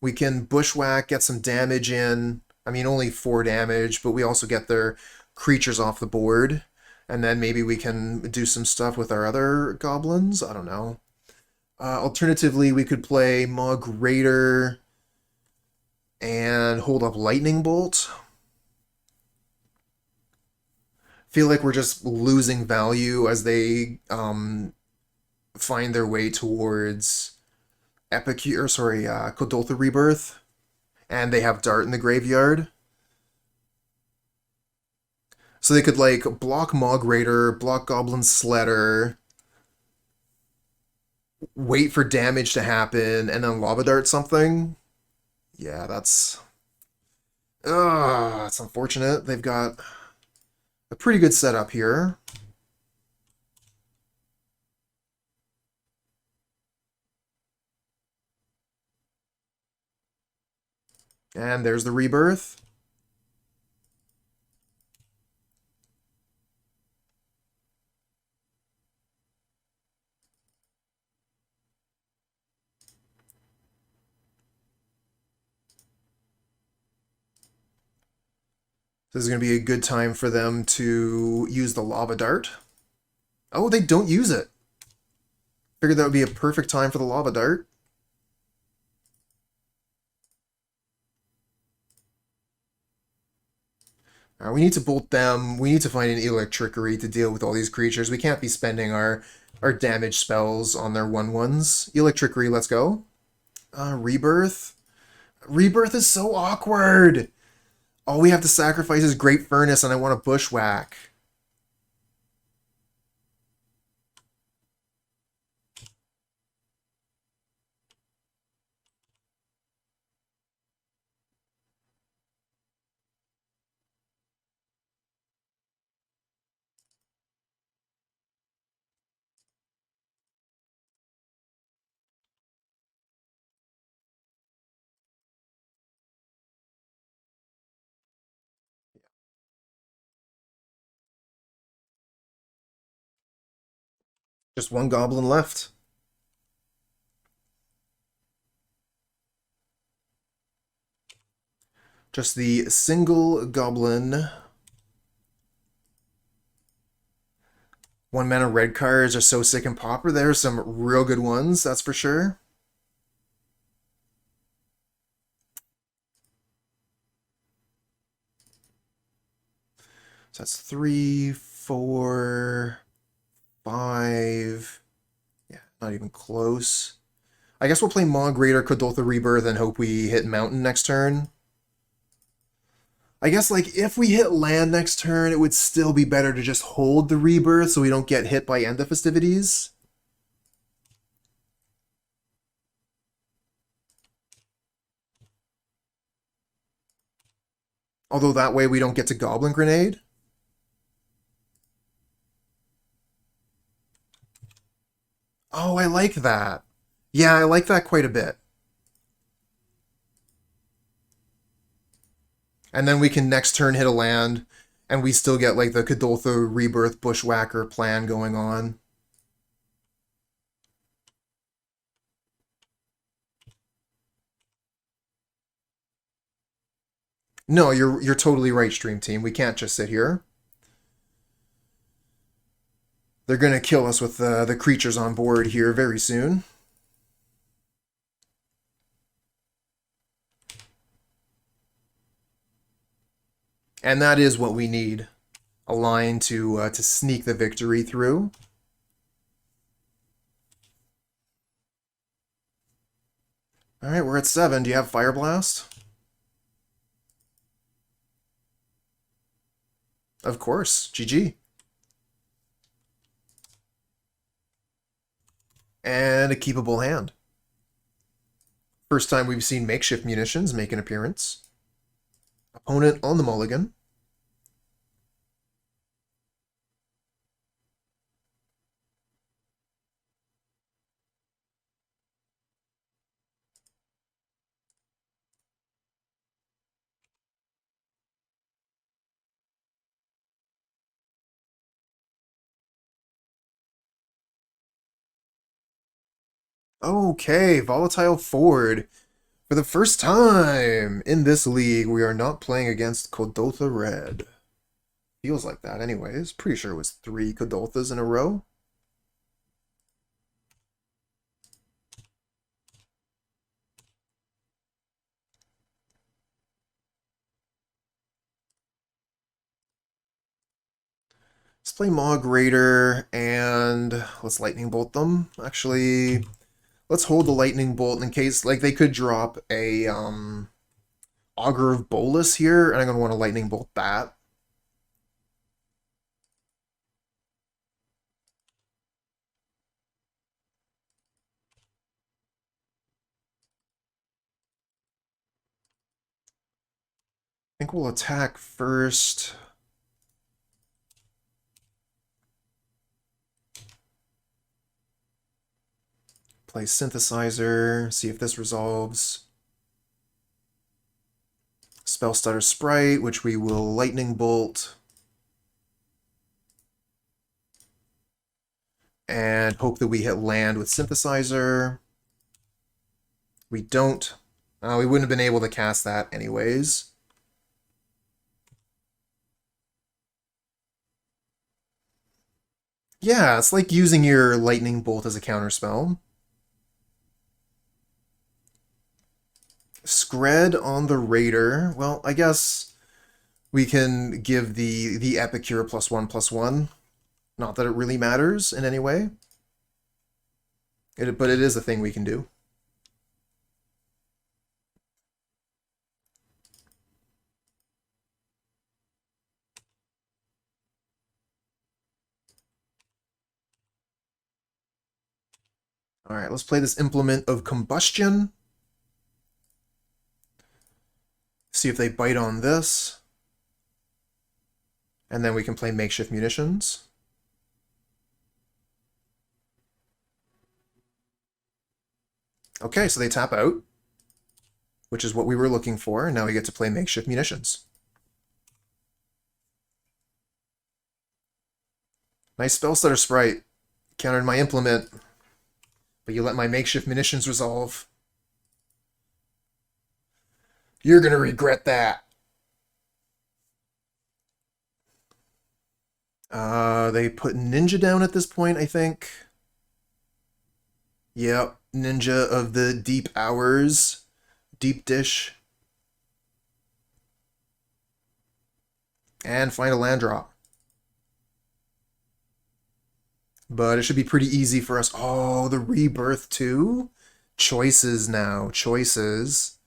We can Bushwhack, get some damage in. I mean, only 4 damage, but we also get their creatures off the board. And then maybe we can do some stuff with our other goblins. I don't know. Alternatively, we could play Mogg Raider and hold up Lightning Bolt. Feel like we're just losing value as they find their way towards Kuldotha Rebirth, and they have Dart in the graveyard. So they could, like, block Mogg Raider, block Goblin Sledder, wait for damage to happen, and then Lava Dart something. Yeah, that's unfortunate. They've got a pretty good setup here. And there's the Rebirth. This is going to be a good time for them to use the Lava Dart. Oh, they don't use it. Figured that would be a perfect time for the Lava Dart. We need to bolt them. We need to find an Electrickery to deal with all these creatures. We can't be spending our damage spells on their 1/1s. Electrickery, let's go. Rebirth. Rebirth is so awkward. All we have to sacrifice is Great Furnace, and I want a Bushwhack. Just one goblin left. Just the single goblin. 1 mana red cards are so sick in Pauper. There are some real good ones, that's for sure. So that's 3, 4, 5. Yeah, not even close. I guess we'll play Mogg Raider, Kuldotha Rebirth, and hope we hit Mountain next turn. I guess, like, if we hit land next turn, it would still be better to just hold the Rebirth so we don't get hit by End of Festivities. Although that way we don't get to Goblin Grenade. Oh, I like that. Yeah, I like that quite a bit. And then we can next turn hit a land, and we still get like the Kuldotha Rebirth Bushwhacker plan going on. No, you're totally right, Stream Team. We can't just sit here. They're gonna kill us with the creatures on board here very soon. And that is what we need. A line to sneak the victory through. Alright, we're at 7. Do you have Fireblast? Of course. GG. And a keepable hand. First time we've seen Makeshift Munitions make an appearance. Opponent on the mulligan. Okay, Volatile Ford. For the first time in this league, we are not playing against Kuldotha Red. Feels like that anyways. Pretty sure it was 3 Kuldothas in a row. Let's play Mogg Raider, and let's Lightning Bolt them. Actually, let's hold the Lightning Bolt in case, like, they could drop a Augur of Bolus here, and I'm going to want to Lightning Bolt that. I think we'll attack first. Play Synthesizer, see if this resolves. Spell Stutter Sprite, which we will Lightning Bolt. And hope that we hit land with Synthesizer. We don't. We wouldn't have been able to cast that anyways. Yeah, it's like using your Lightning Bolt as a counterspell. Scred on the Raider. Well, I guess we can give the Epicure +1/+1. Not that it really matters in any way. But it is a thing we can do. Alright, let's play this Implement of Combustion. See if they bite on this. And then we can play Makeshift Munitions. Okay, so they tap out, which is what we were looking for. Now we get to play Makeshift Munitions. Nice Spell Stutter Sprite. Countered my implement, but you let my makeshift munitions resolve. You're gonna regret that. They put Ninja down at this point, I think. Yep, Ninja of the Deep Hours. Deep Dish. And find a land drop. But it should be pretty easy for us. Oh, the Rebirth too? Choices now. Choices.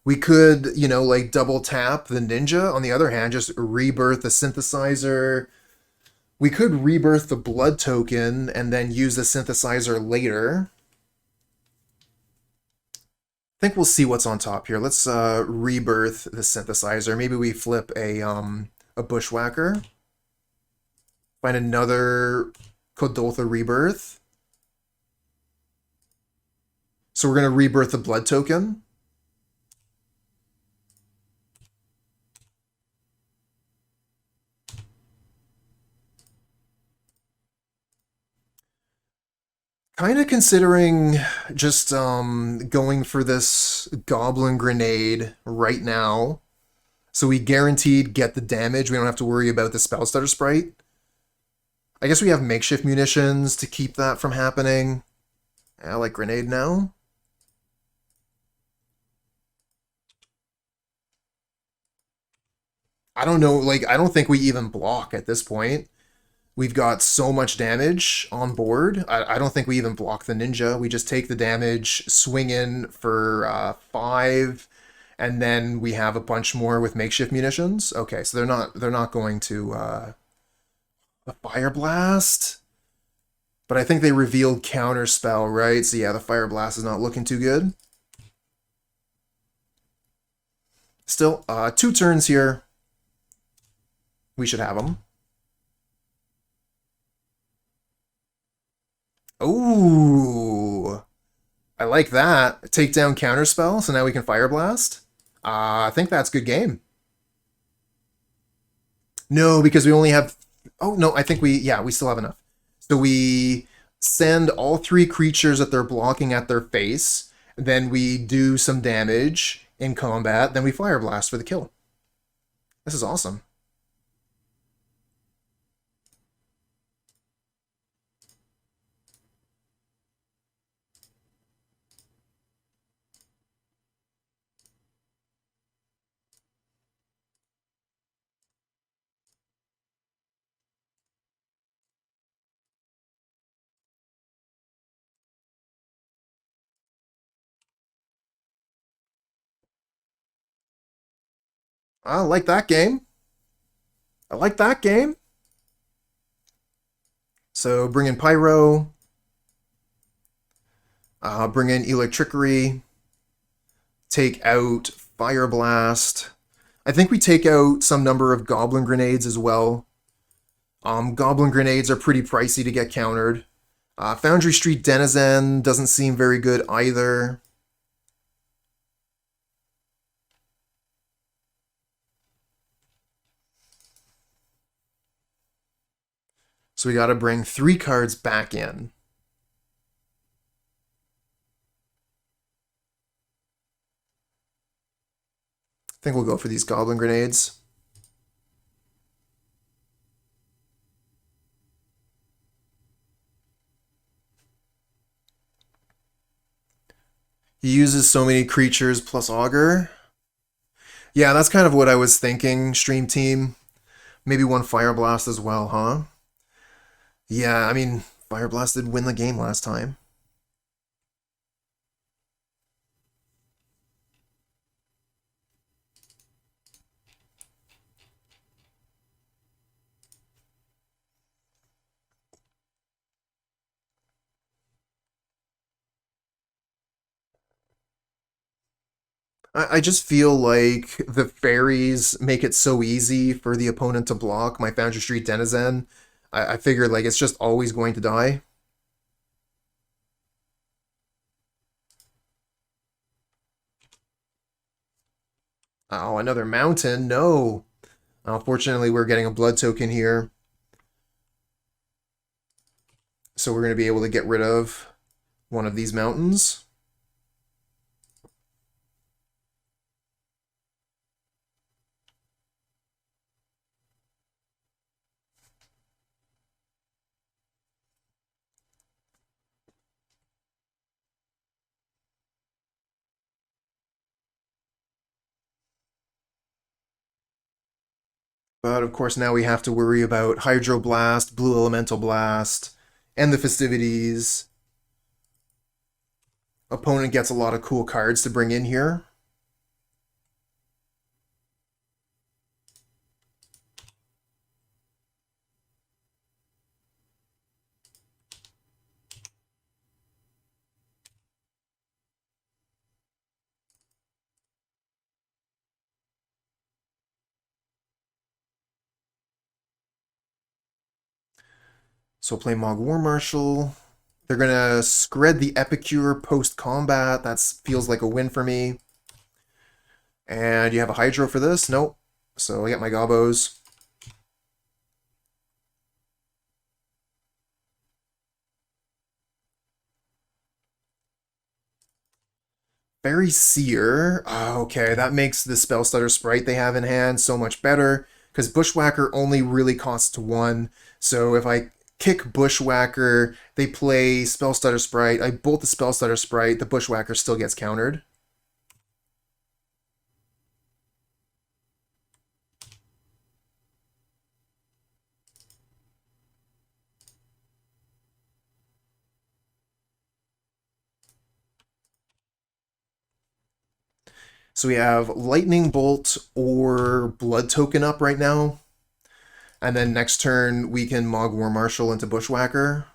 We could, you know, like double tap the Ninja. On the other hand, just rebirth the Synthesizer. We could rebirth the Blood token and then use the Synthesizer later. I think we'll see what's on top here. Let's rebirth the Synthesizer. Maybe we flip a Bushwhacker. Find another Kuldotha Rebirth. So we're going to rebirth the Blood token. Kind of considering just going for this Goblin Grenade right now. So we guaranteed get the damage. We don't have to worry about the Spell Stutter Sprite. I guess we have Makeshift Munitions to keep that from happening. I like Grenade now. I don't know, like, I don't think we even block at this point. We've got so much damage on board. I don't think we even block the Ninja. We just take the damage, swing in for 5, and then we have a bunch more with Makeshift Munitions. Okay, so they're not going to the Fireblast. But I think they revealed Counterspell, right? So yeah, the Fireblast is not looking too good. Still, 2 turns here. We should have them. Ooh, I like that. Take down Counterspell, so now we can Fireblast. I think that's good game. No, because we only have... Oh, no, I think we still have enough. So we send all 3 creatures that they're blocking at their face, then we do some damage in combat, then we Fireblast for the kill. This is awesome. I like that game. I like that game. So bring in Pyro. Bring in Electrickery. Take out Fireblast. I think we take out some number of Goblin Grenades as well. Goblin Grenades are pretty pricey to get countered. Foundry Street Denizen doesn't seem very good either. So we got to bring 3 cards back in. I think we'll go for these Goblin Grenades. He uses so many creatures plus Augur. Yeah, that's kind of what I was thinking, Stream Team. Maybe 1 Fireblast as well, huh? Yeah, I mean, Fireblast did win the game last time. I just feel like the Faeries make it so easy for the opponent to block my Foundry Street Denizen. I figured like it's just always going to die. Oh, another mountain? No. Unfortunately, we're getting a blood token here. So we're going to be able to get rid of one of these mountains. But of course now we have to worry about Hydroblast, Blue Elemental Blast, and the festivities. Opponent gets a lot of cool cards to bring in here. So we'll play Mogg War Marshal. They're going to Scred the Epicure post-combat. That feels like a win for me. And you have a Hydro for this? Nope. So I get my Gobos. Fairy Seer. Oh, okay, that makes the Spell Stutter Sprite they have in hand so much better, because Bushwhacker only really costs 1. So if I kick Bushwhacker, they play Spell Stutter Sprite, I bolt the Spell Stutter Sprite, the Bushwhacker still gets countered. So we have Lightning Bolt or Blood Token up right now. And then next turn, we can Mogg War Marshal into Bushwhacker.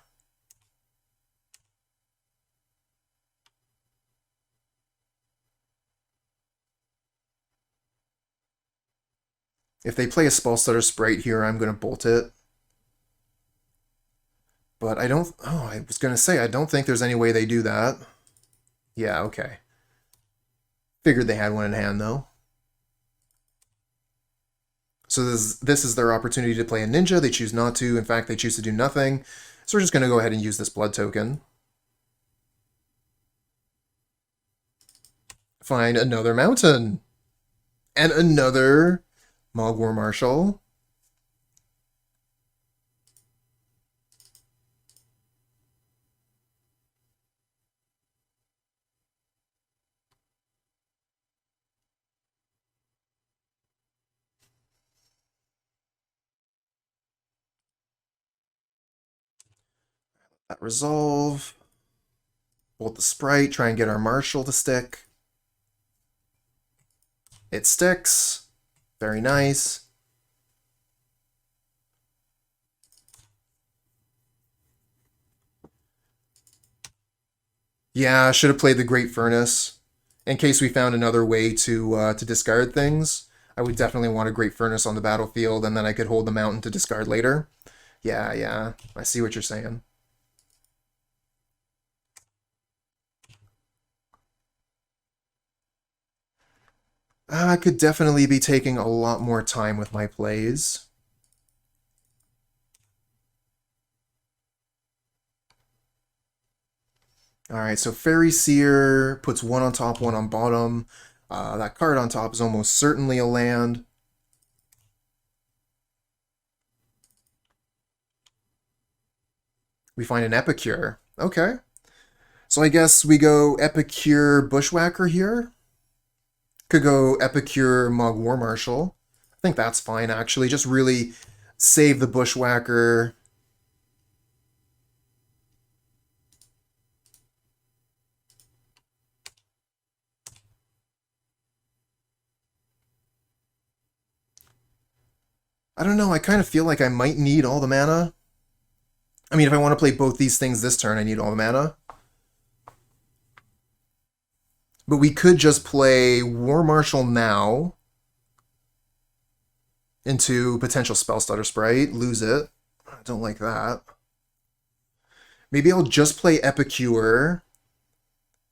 If they play a Spell Stutter Sprite here, I'm going to bolt it. But I don't... Oh, I was going to say, I don't think there's any way they do that. Yeah, okay. Figured they had one in hand, though. So this is their opportunity to play a ninja. They choose not to. In fact, they choose to do nothing. So we're just going to go ahead and use this blood token. Find another mountain. And another Mogg War Marshal. That resolve. Bolt the sprite, try and get our Marshal to stick. It sticks. Very nice. Yeah, I should have played the Great Furnace. In case we found another way to discard things, I would definitely want a Great Furnace on the battlefield, and then I could hold the mountain to discard later. Yeah, I see what you're saying. I could definitely be taking a lot more time with my plays. Alright, so Fairy Seer puts 1 on top, 1 on bottom. That card on top is almost certainly a land. We find an Epicure. Okay. So I guess we go Epicure Bushwhacker here. Could go Epicure Mogg War Marshal. I think that's fine, actually. Just really save the Bushwhacker. I don't know, I kind of feel like I might need all the mana. I mean, if I want to play both these things this turn, I need all the mana. But we could just play War Marshal now into potential Spell Stutter Sprite, lose it. I don't like that. Maybe I'll just play Epicure,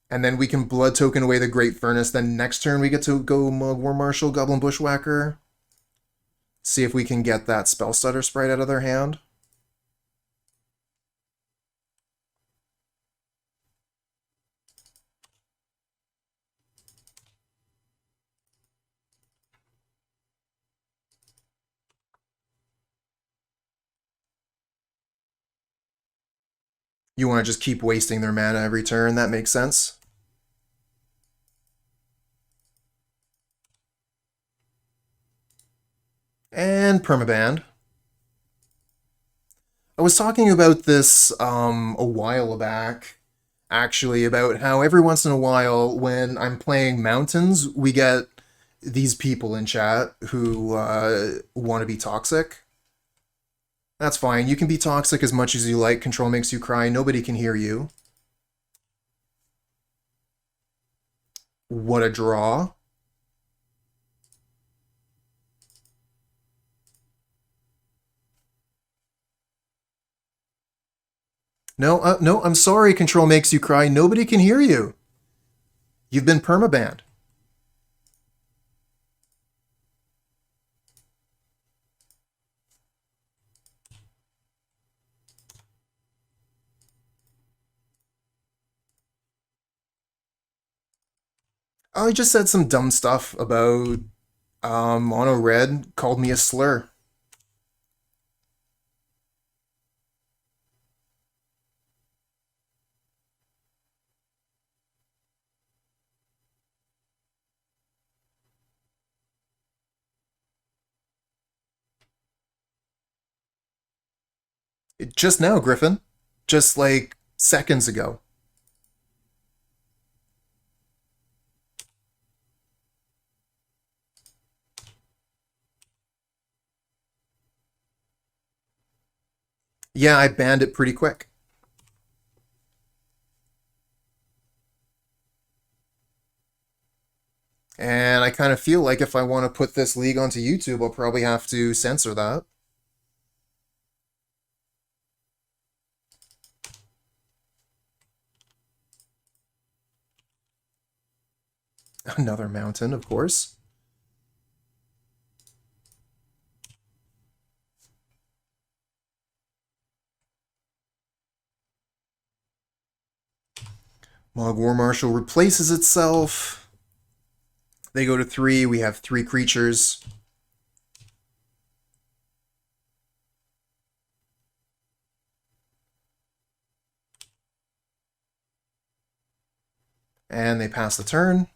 and then we can Blood Token away the Great Furnace. Then next turn we get to go Mogg War Marshal, Goblin Bushwhacker. See if we can get that Spell Stutter Sprite out of their hand. You want to just keep wasting their mana every turn. That makes sense. And permaband. I was talking about this a while back, actually, about how every once in a while when I'm playing Mountains, we get these people in chat who want to be toxic. That's fine. You can be toxic as much as you like. Control makes you cry. Nobody can hear you. What a draw. No, no, I'm sorry, Control makes you cry. Nobody can hear you. You've been permabanned. I just said some dumb stuff about mono red, called me a slur. Just now, Griffin. Just like seconds ago. Yeah, I banned it pretty quick. And I kind of feel like if I want to put this league onto YouTube, I'll probably have to censor that. Another mountain, of course. Mogg War Marshal replaces itself. They go to 3. We have 3 creatures. And they pass the turn.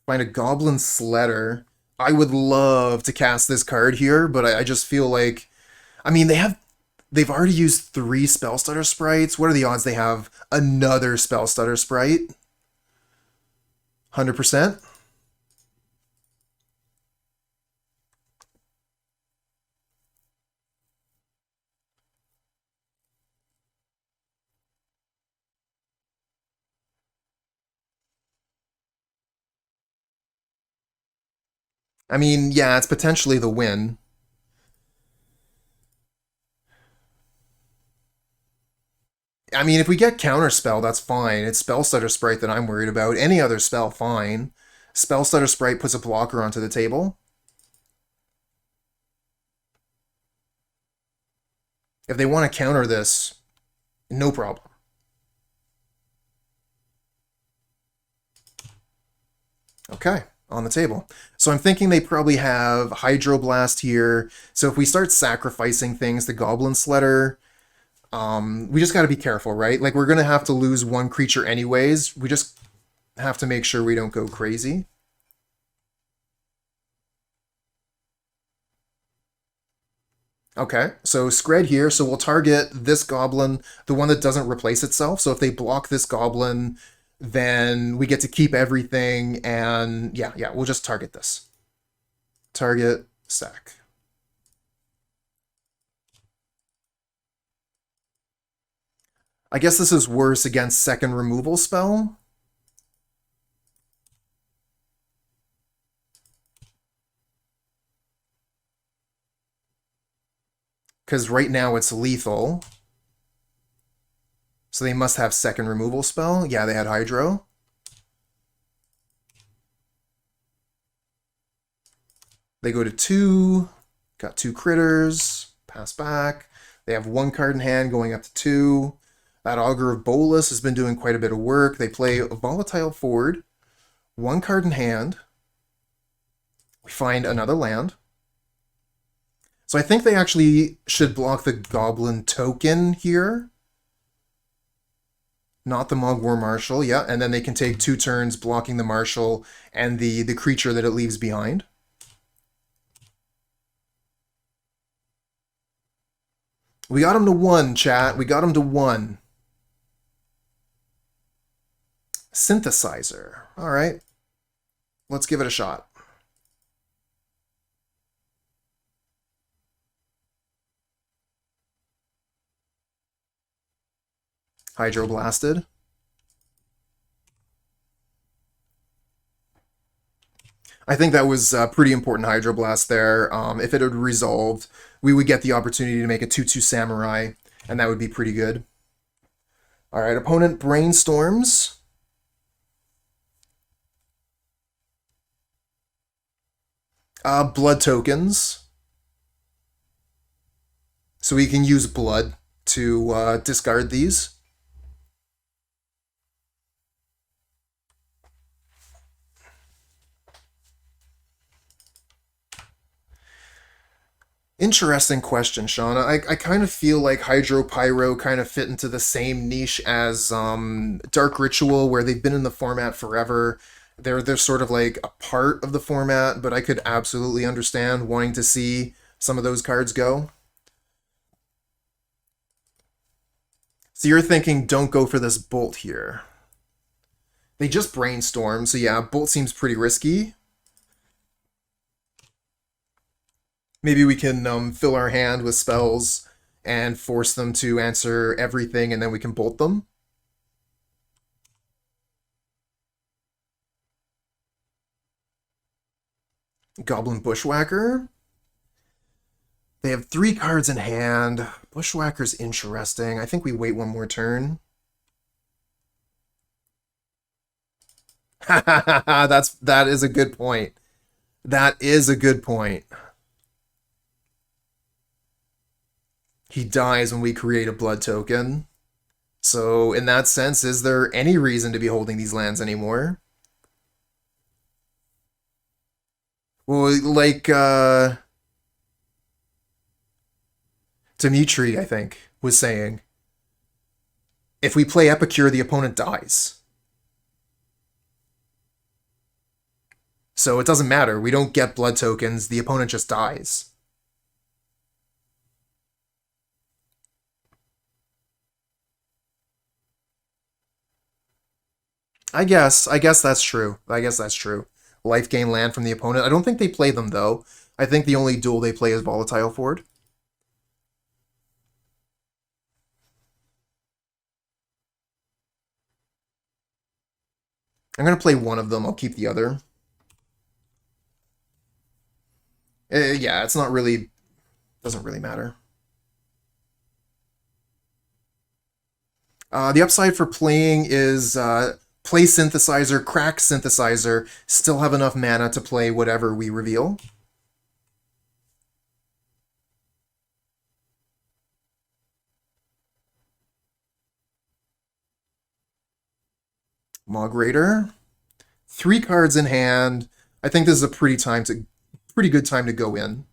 Find a Goblin Sledder. I would love to cast this card here, but I just feel like... I mean, they've already used 3 Spell Stutter sprites. What are the odds they have another Spell Stutter sprite? 100%? I mean, yeah, it's potentially the win. I mean, if we get Counterspell, that's fine. It's Spell Stutter Sprite that I'm worried about. Any other spell, fine. Spell Stutter Sprite puts a blocker onto the table. If they want to counter this, no problem. Okay, on the table. So I'm thinking they probably have Hydroblast here. So if we start sacrificing things, the Goblin Sledder, we just got to be careful, right? Like, we're going to have to lose 1 creature anyways. We just have to make sure we don't go crazy. Okay, so Scred here, so we'll target this goblin, the one that doesn't replace itself. So if they block this goblin, then we get to keep everything, and yeah, we'll just target this. Target, sack. I guess this is worse against second removal spell. Because right now it's lethal. So they must have second removal spell. Yeah, they had Hydro. They go to 2. Got 2 critters. Pass back. They have 1 card in hand going up to 2. That Augur of Bolus has been doing quite a bit of work. They play a Volatile Forward. 1 card in hand. We find another land. So I think they actually should block the Goblin token here. Not the Mogg War Marshal, yeah, and then they can take 2 turns blocking the Marshal and the creature that it leaves behind. We got him to 1, chat. We got him to 1. Synthesizer. All right. Let's give it a shot. Hydroblasted. I think that was a pretty important Hydroblast there. If it had resolved, we would get the opportunity to make a 2/2 Samurai, and that would be pretty good. All right, opponent brainstorms. Blood tokens. So we can use blood to discard these. Interesting question, Shauna. I kind of feel like Hydro Pyro kind of fit into the same niche as Dark Ritual, where they've been in the format forever. They're sort of like a part of the format, but I could absolutely understand wanting to see some of those cards go. So you're thinking, don't go for this Bolt here. They just brainstorm, so yeah, Bolt seems pretty risky. Maybe we can fill our hand with spells and force them to answer everything, and then we can bolt them. Goblin Bushwhacker. They have 3 cards in hand. Bushwhacker's interesting. I think we wait one more turn. That is a good point. That is a good point. He dies when we create a blood token. So in that sense, is there any reason to be holding these lands anymore? Well, like, Dimitri, I think, was saying, if we play Epicure, the opponent dies. So it doesn't matter. We don't get blood tokens. The opponent just dies. I guess that's true. I guess that's true. Life gain land from the opponent. I don't think they play them, though. I think the only duel they play is Volatile Ford. I'm going to play one of them. I'll keep the other. Yeah, it's not really... doesn't really matter. The upside for playing is play Synthesizer, crack Synthesizer, still have enough mana to play whatever we reveal. Mogg Raider. 3 cards in hand. I think this is a pretty good time to go in.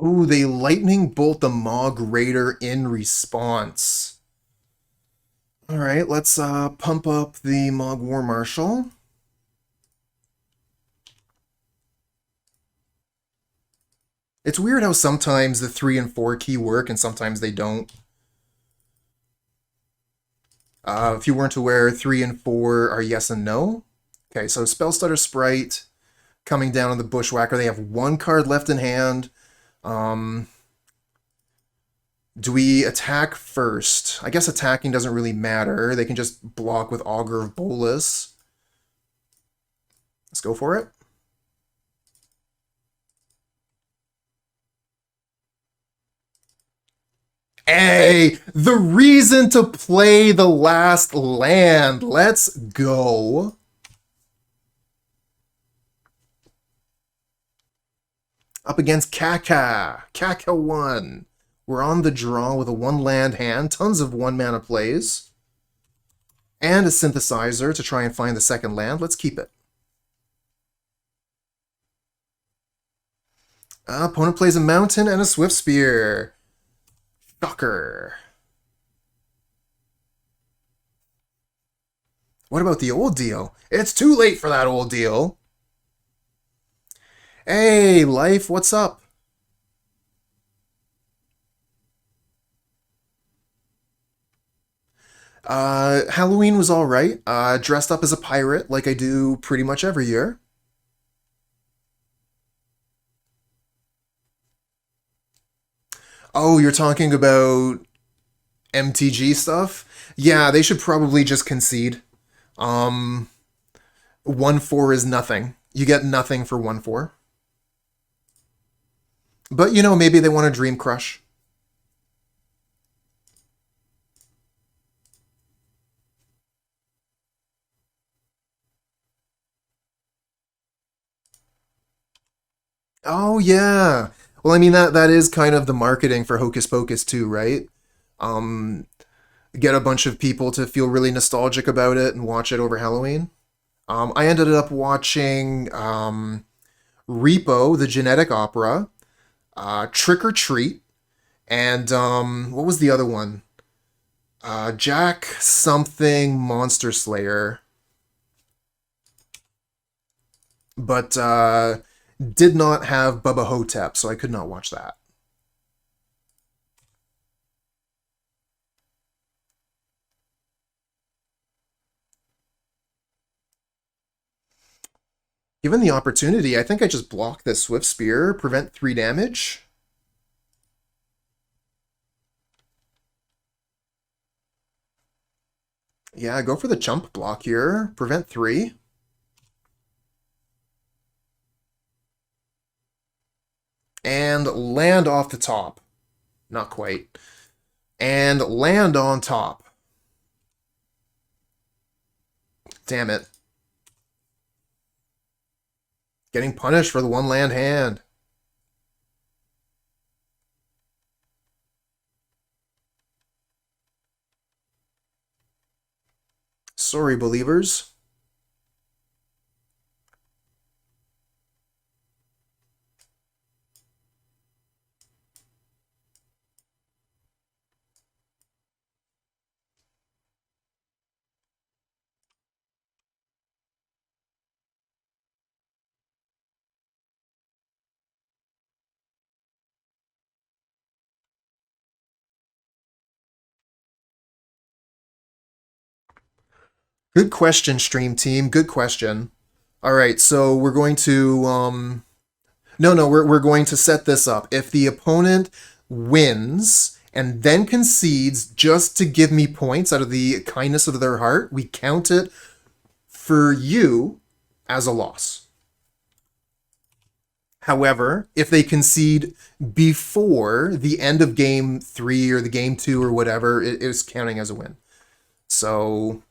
Ooh, they lightning bolt the Mogg Raider in response. All right, let's pump up the Mogg War Marshal. It's weird how sometimes the 3 and 4 key work and sometimes they don't. If you weren't aware, 3 and 4 are yes and no. Okay, so Spellstutter Sprite coming down on the Bushwhacker. They have 1 card left in hand. Do we attack first? I guess attacking doesn't really matter. They can just block with Augur of Bolas. Let's go for it. Hey, the reason to play the last land. Let's go. Up against Kaka. Kaka 1. We're on the draw with a 1-land hand, tons of 1-mana plays, and a synthesizer to try and find the second land. Let's keep it. Opponent plays a mountain and a swift spear. Shocker. What about the old deal? It's too late for that old deal. Hey, life, what's up? Halloween was alright. Dressed up as a pirate like I do pretty much every year. Oh, you're talking about MtG stuff? Yeah, they should probably just concede. 1/4 is nothing. You get nothing for 1/4. But, you know, maybe they want a Dream Crush. Oh, yeah. Well, I mean, that is kind of the marketing for Hocus Pocus too, right? Um, get a bunch of people to feel really nostalgic about it and watch it over Halloween. I ended up watching Repo, the Genetic Opera, Trick or Treat, and what was the other one? Jack something Monster Slayer, but did not have Bubba Hotep, so I could not watch that. Given the opportunity, I think I just block this Swift Spear, prevent 3 damage. Yeah, go for the chump block here, prevent 3. And land off the top. Not quite. And land on top. Damn it. Getting punished for the 1-land hand. Sorry, believers. Good question, stream team. Good question. All right, so we're going to no, we're going to set this up. If the opponent wins and then concedes just to give me points out of the kindness of their heart, we count it for you as a loss. However, if they concede before the end of game 3 or the game 2 or whatever, it is counting as a win. So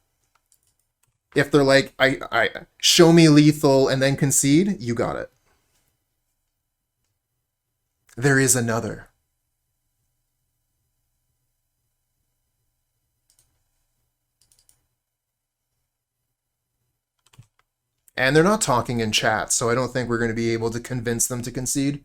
if they're like, I show me lethal and then concede, you got it. There is another. And they're not talking in chat, so I don't think we're going to be able to convince them to concede.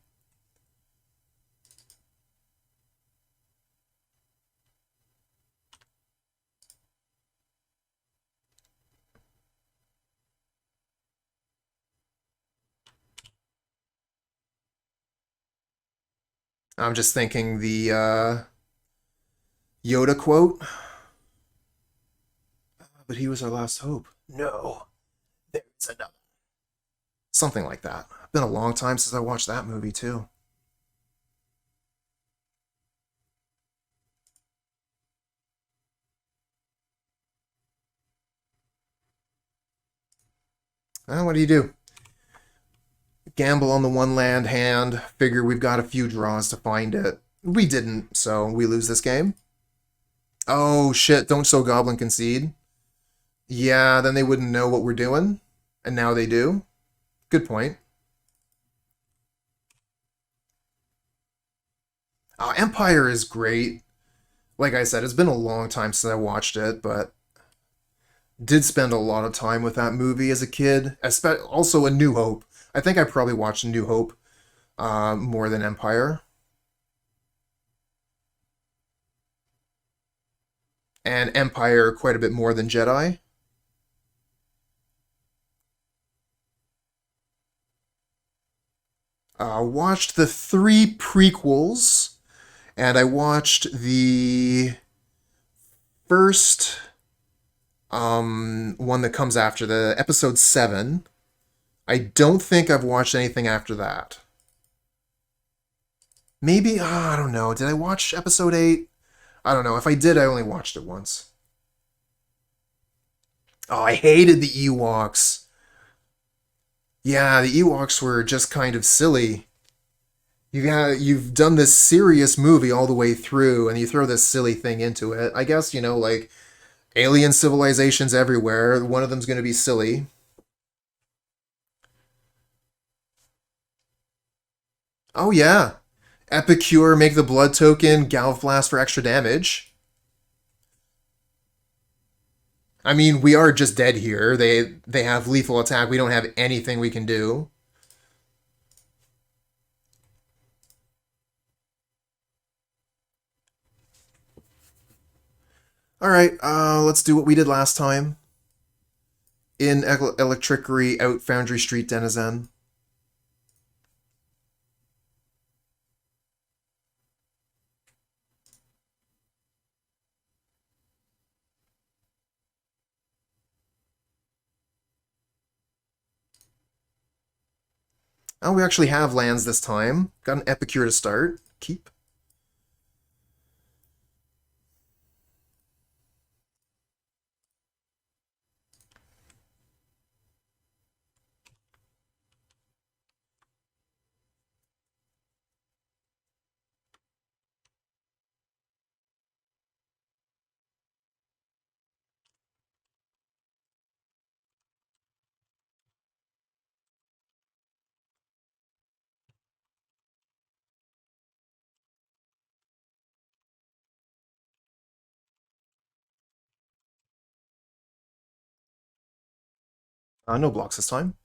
I'm just thinking the Yoda quote. But he was our last hope. No, there's another. Something like that. It's been a long time since I watched that movie, too. What do you do? Gamble on the 1-land hand. Figure we've got a few draws to find it. We didn't, so we lose this game. Oh shit, don't show Goblin concede. Yeah, then they wouldn't know what we're doing. And now they do. Good point. Empire is great. Like I said, it's been a long time since I watched it, but did spend a lot of time with that movie as a kid. Also, A New Hope. I think I probably watched A New Hope more than Empire. And Empire quite a bit more than Jedi. Watched the 3 prequels, and I watched the first one that comes after, the episode 7. I don't think I've watched anything after that. Maybe, I don't know. Did I watch episode 8? I don't know. If I did, I only watched it once. Oh, I hated the Ewoks. Yeah, the Ewoks were just kind of silly. You've done this serious movie all the way through, and you throw this silly thing into it. I guess, like, alien civilizations everywhere. One of them's going to be silly. Oh, yeah. Epicure, make the blood token, Galvblast for extra damage. I mean, we are just dead here. They have lethal attack. We don't have anything we can do. Alright, let's do what we did last time. In Electrickery, out Foundry Street Denizen. Oh, we actually have lands this time. Got an Epicure to start. Keep. No blocks this time.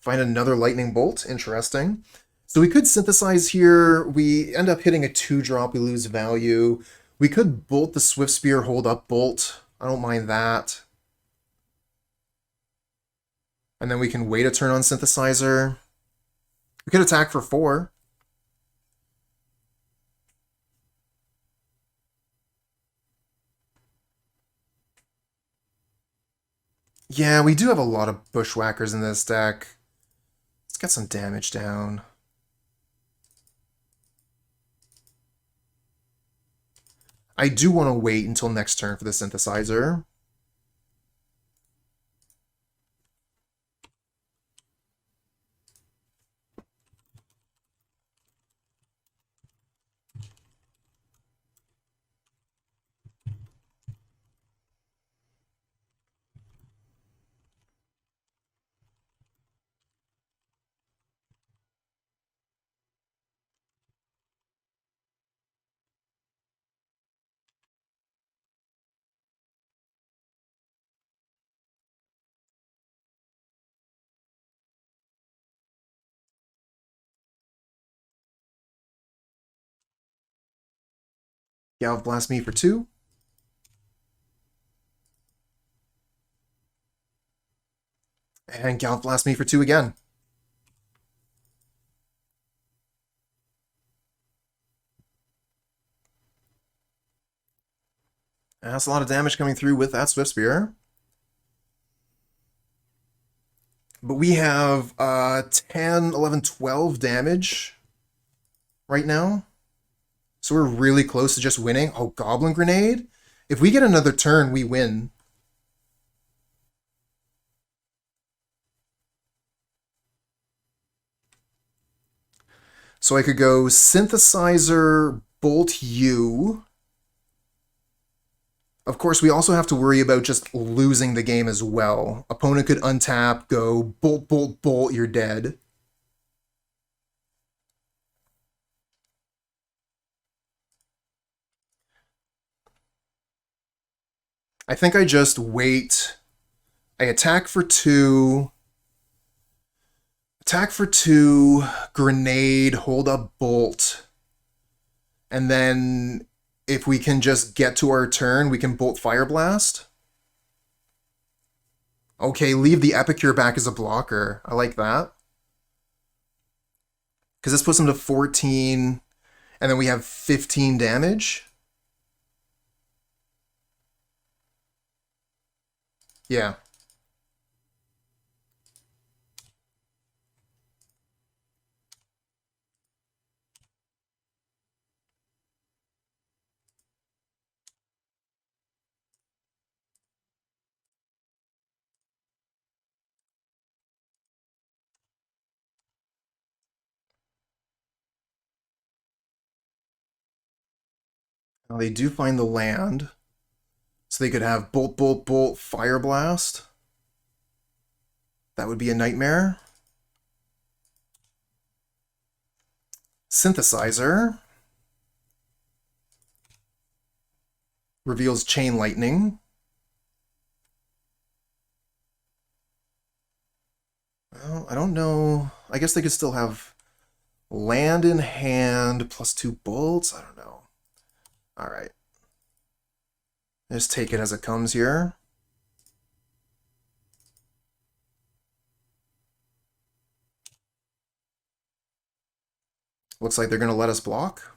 Find another lightning bolt. Interesting. So we could synthesize here. We end up hitting a 2-drop. We lose value. We could bolt the Swift Spear, hold up bolt. I don't mind that. And then we can wait a turn on synthesizer. We could attack for 4. Yeah, we do have a lot of Bushwhackers in this deck. Let's get some damage down. I do want to wait until next turn for the synthesizer. Galvblast me for 2. And Galvblast me for 2 again. That's a lot of damage coming through with that Swift Spear. But we have 10, 11, 12 damage right now. So we're really close to just winning. Oh, Goblin Grenade? If we get another turn, we win. So I could go Synthesizer, Bolt U. Of course, we also have to worry about just losing the game as well. Opponent could untap, go Bolt, Bolt, Bolt, you're dead. I think I just wait. I attack for 2. Attack for 2, grenade, hold up bolt. And then if we can just get to our turn, we can bolt Fireblast. Okay, leave the Epicure back as a blocker. I like that. Because this puts him to 14, and then we have 15 damage. Yeah. Now they do find the land. So they could have Bolt, Bolt, Bolt, Fireblast. That would be a nightmare. Synthesizer. Reveals Chain Lightning. Well, I don't know. I guess they could still have land in hand plus 2 bolts. I don't know. All right. Just take it as it comes here. Looks like they're going to let us block.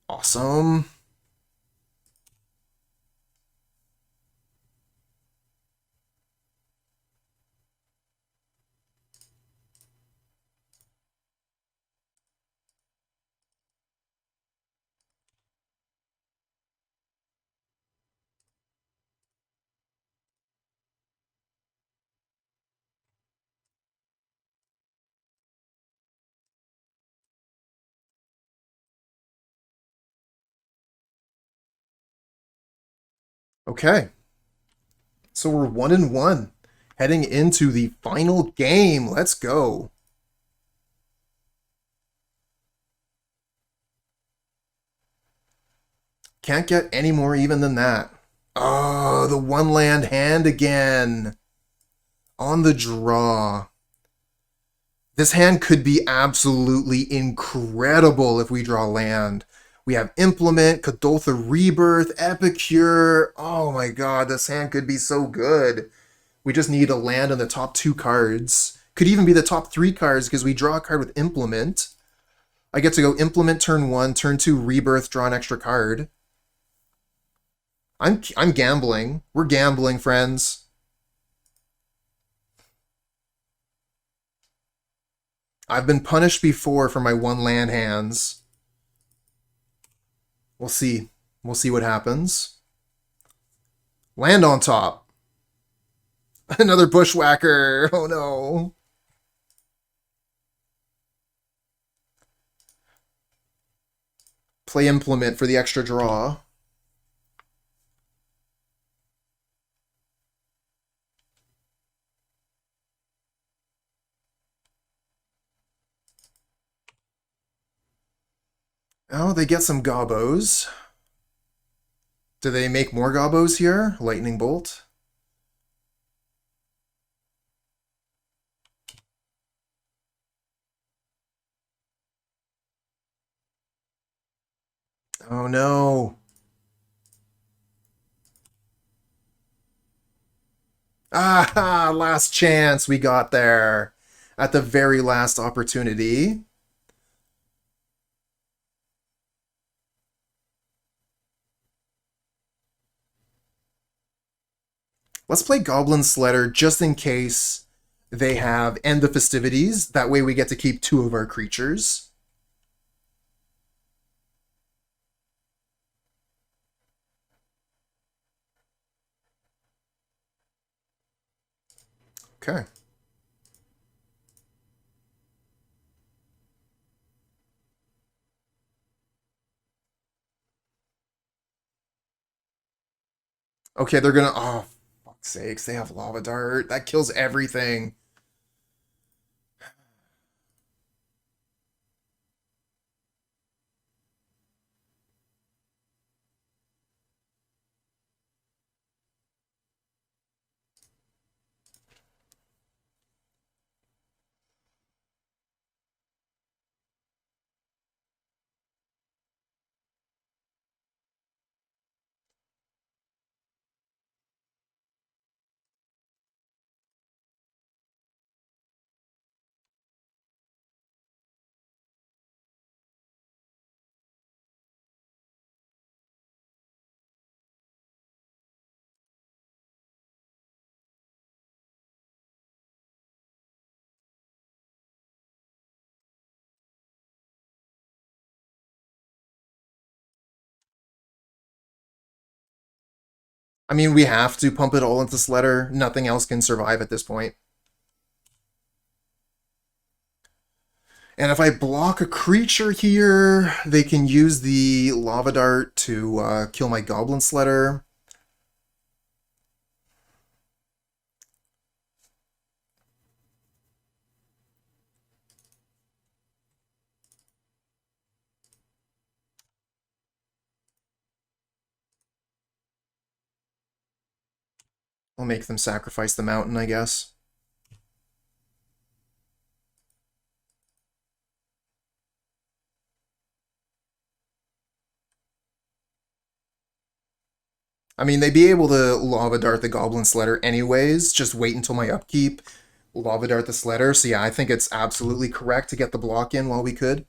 Awesome. Okay. So we're 1-1. Heading into the final game. Let's go. Can't get any more even than that. Oh, the 1 land hand again. On the draw. This hand could be absolutely incredible if we draw land. We have Implement, Kuldotha Rebirth, Epicure. Oh my god, this hand could be so good. We just need a land on the top 2 cards. Could even be the top 3 cards because we draw a card with Implement. I get to go Implement turn 1, turn 2 Rebirth, draw an extra card. I'm gambling. We're gambling, friends. I've been punished before for my 1 land hands. We'll see. We'll see what happens. Land on top. Another Bushwhacker. Oh no. Play Implement for the extra draw. Oh, they get some Gobbos. Do they make more Gobbos here? Lightning Bolt. Oh no. Ah, last chance we got there. At the very last opportunity. Let's play Goblin Sledder just in case they have End the Festivities. That way we get to keep 2 of our creatures. Okay. Okay, they're gonna... Oh, fuck's sakes, they have Lava Dart. That kills everything. I mean, we have to pump it all into Sledder. Nothing else can survive at this point. And if I block a creature here, they can use the Lava Dart to kill my Goblin Sledder. I'll make them sacrifice the mountain, I guess. I mean, they'd be able to Lava Dart the Goblin Sledder anyways, just wait until my upkeep, Lava Dart the Sledder. So yeah, I think it's absolutely correct to get the block in while we could.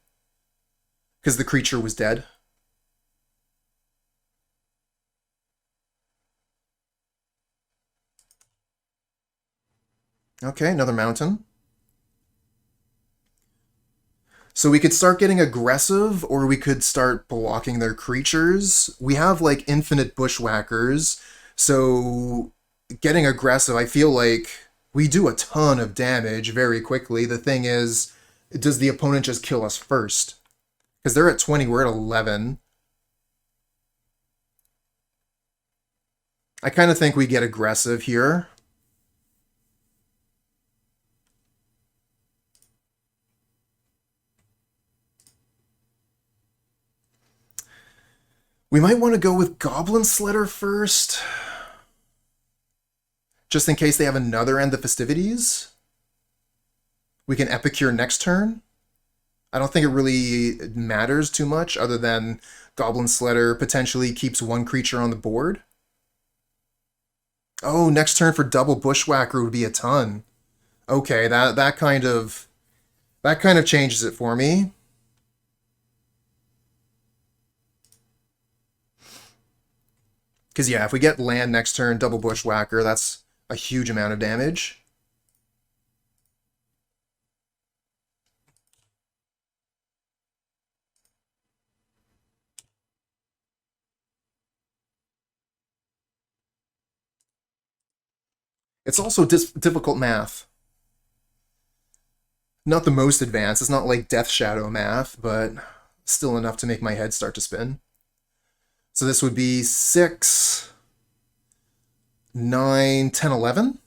Because the creature was dead. Okay, another mountain. So we could start getting aggressive, or we could start blocking their creatures. We have, like, infinite Bushwhackers, so getting aggressive, I feel like we do a ton of damage very quickly. The thing is, does the opponent just kill us first? Because they're at 20, we're at 11. I kind of think we get aggressive here. We might want to go with Goblin Sledder first. Just in case they have another End the Festivities. We can Epicure next turn. I don't think it really matters too much, other than Goblin Sledder potentially keeps one creature on the board. Oh, next turn for double Bushwhacker would be a ton. Okay, that kind of changes it for me. Because, yeah, if we get land next turn, double Bushwhacker, that's a huge amount of damage. It's also difficult math. Not the most advanced. It's not like Death Shadow math, but still enough to make my head start to spin. So this would be 6, 9, 10, 11.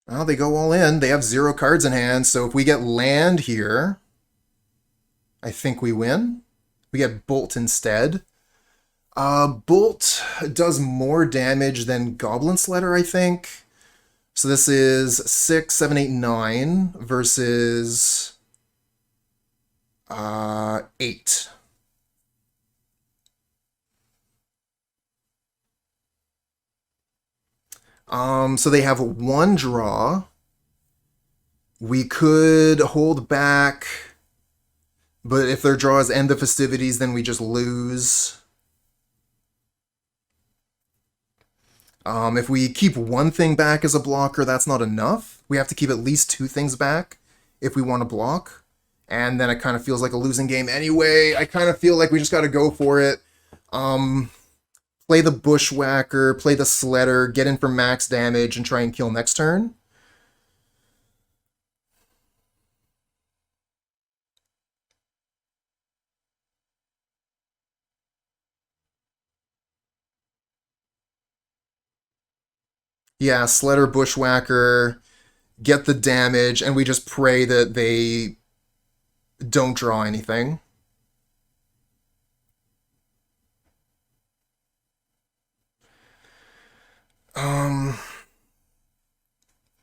Well, they go all in. They have 0 cards in hand, so if we get land here, I think we win. We get Bolt instead. Bolt does more damage than Goblin Sledder, I think. So this is 6, 7, 8, 9 versus 8. So they have 1 draw. We could hold back, but if their draws end the festivities, then we just lose. If we keep 1 thing back as a blocker, that's not enough. We have to keep at least 2 things back if we want to block. And then it kind of feels like a losing game anyway. I kind of feel like we just got to go for it. play the Bushwhacker, play the Sledder, get in for max damage, and try and kill next turn. Yeah, Sledder, Bushwhacker, get the damage, and we just pray that they don't draw anything.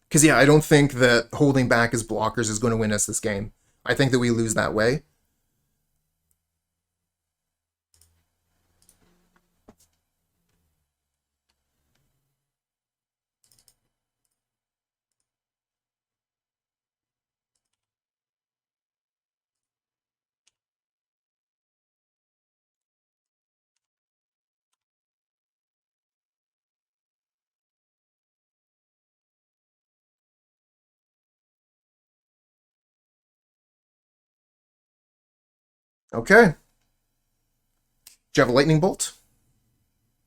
Because yeah, I don't think that holding back as blockers is going to win us this game. I think that we lose that way. Okay. Do you have a Lightning Bolt?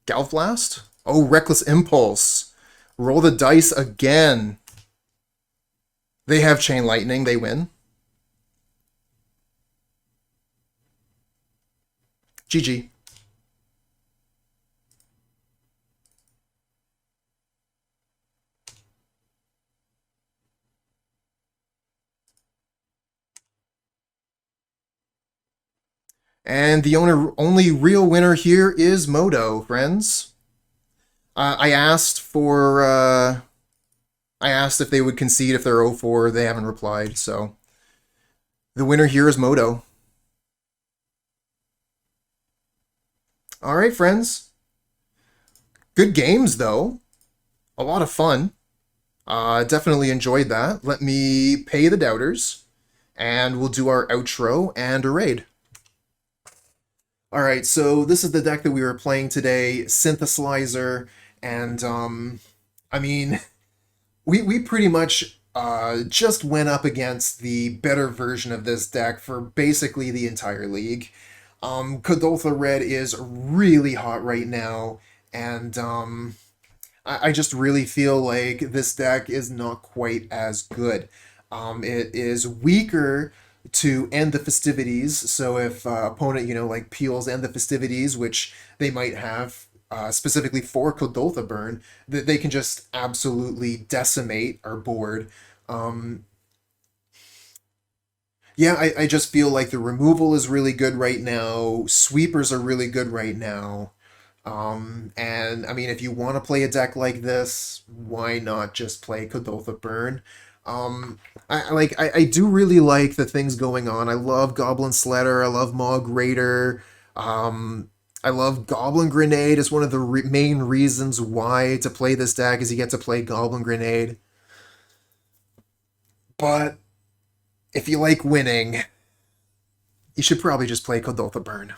Galvblast? Oh, Reckless Impulse. Roll the dice again. They have Chain Lightning. They win. GG. And the only real winner here is Modo, friends. I asked for... I asked if they would concede if they're 0-4. They haven't replied, so... The winner here is Modo. Alright, friends. Good games, though. A lot of fun. Definitely enjoyed that. Let me pay the doubters. And we'll do our outro and a raid. Alright, so this is the deck that we were playing today, Syntheslilghzer, and, I mean, we pretty much just went up against the better version of this deck for basically the entire league. Kuldotha Red is really hot right now, and I just really feel like this deck is not quite as good. It is weaker to end the festivities, so if opponent, like peels end the festivities, which they might have specifically for Kuldotha Burn, that they can just absolutely decimate our board. Yeah, I just feel like the removal is really good right now. Sweepers are really good right now. And I mean, if you want to play a deck like this, why not just play Kuldotha Burn? I do really like the things going on. I love Goblin Sledder. I love Mogg Raider. I love Goblin Grenade. It's one of the main reasons why to play this deck is you get to play Goblin Grenade. But if you like winning, you should probably just play Kuldotha Burn.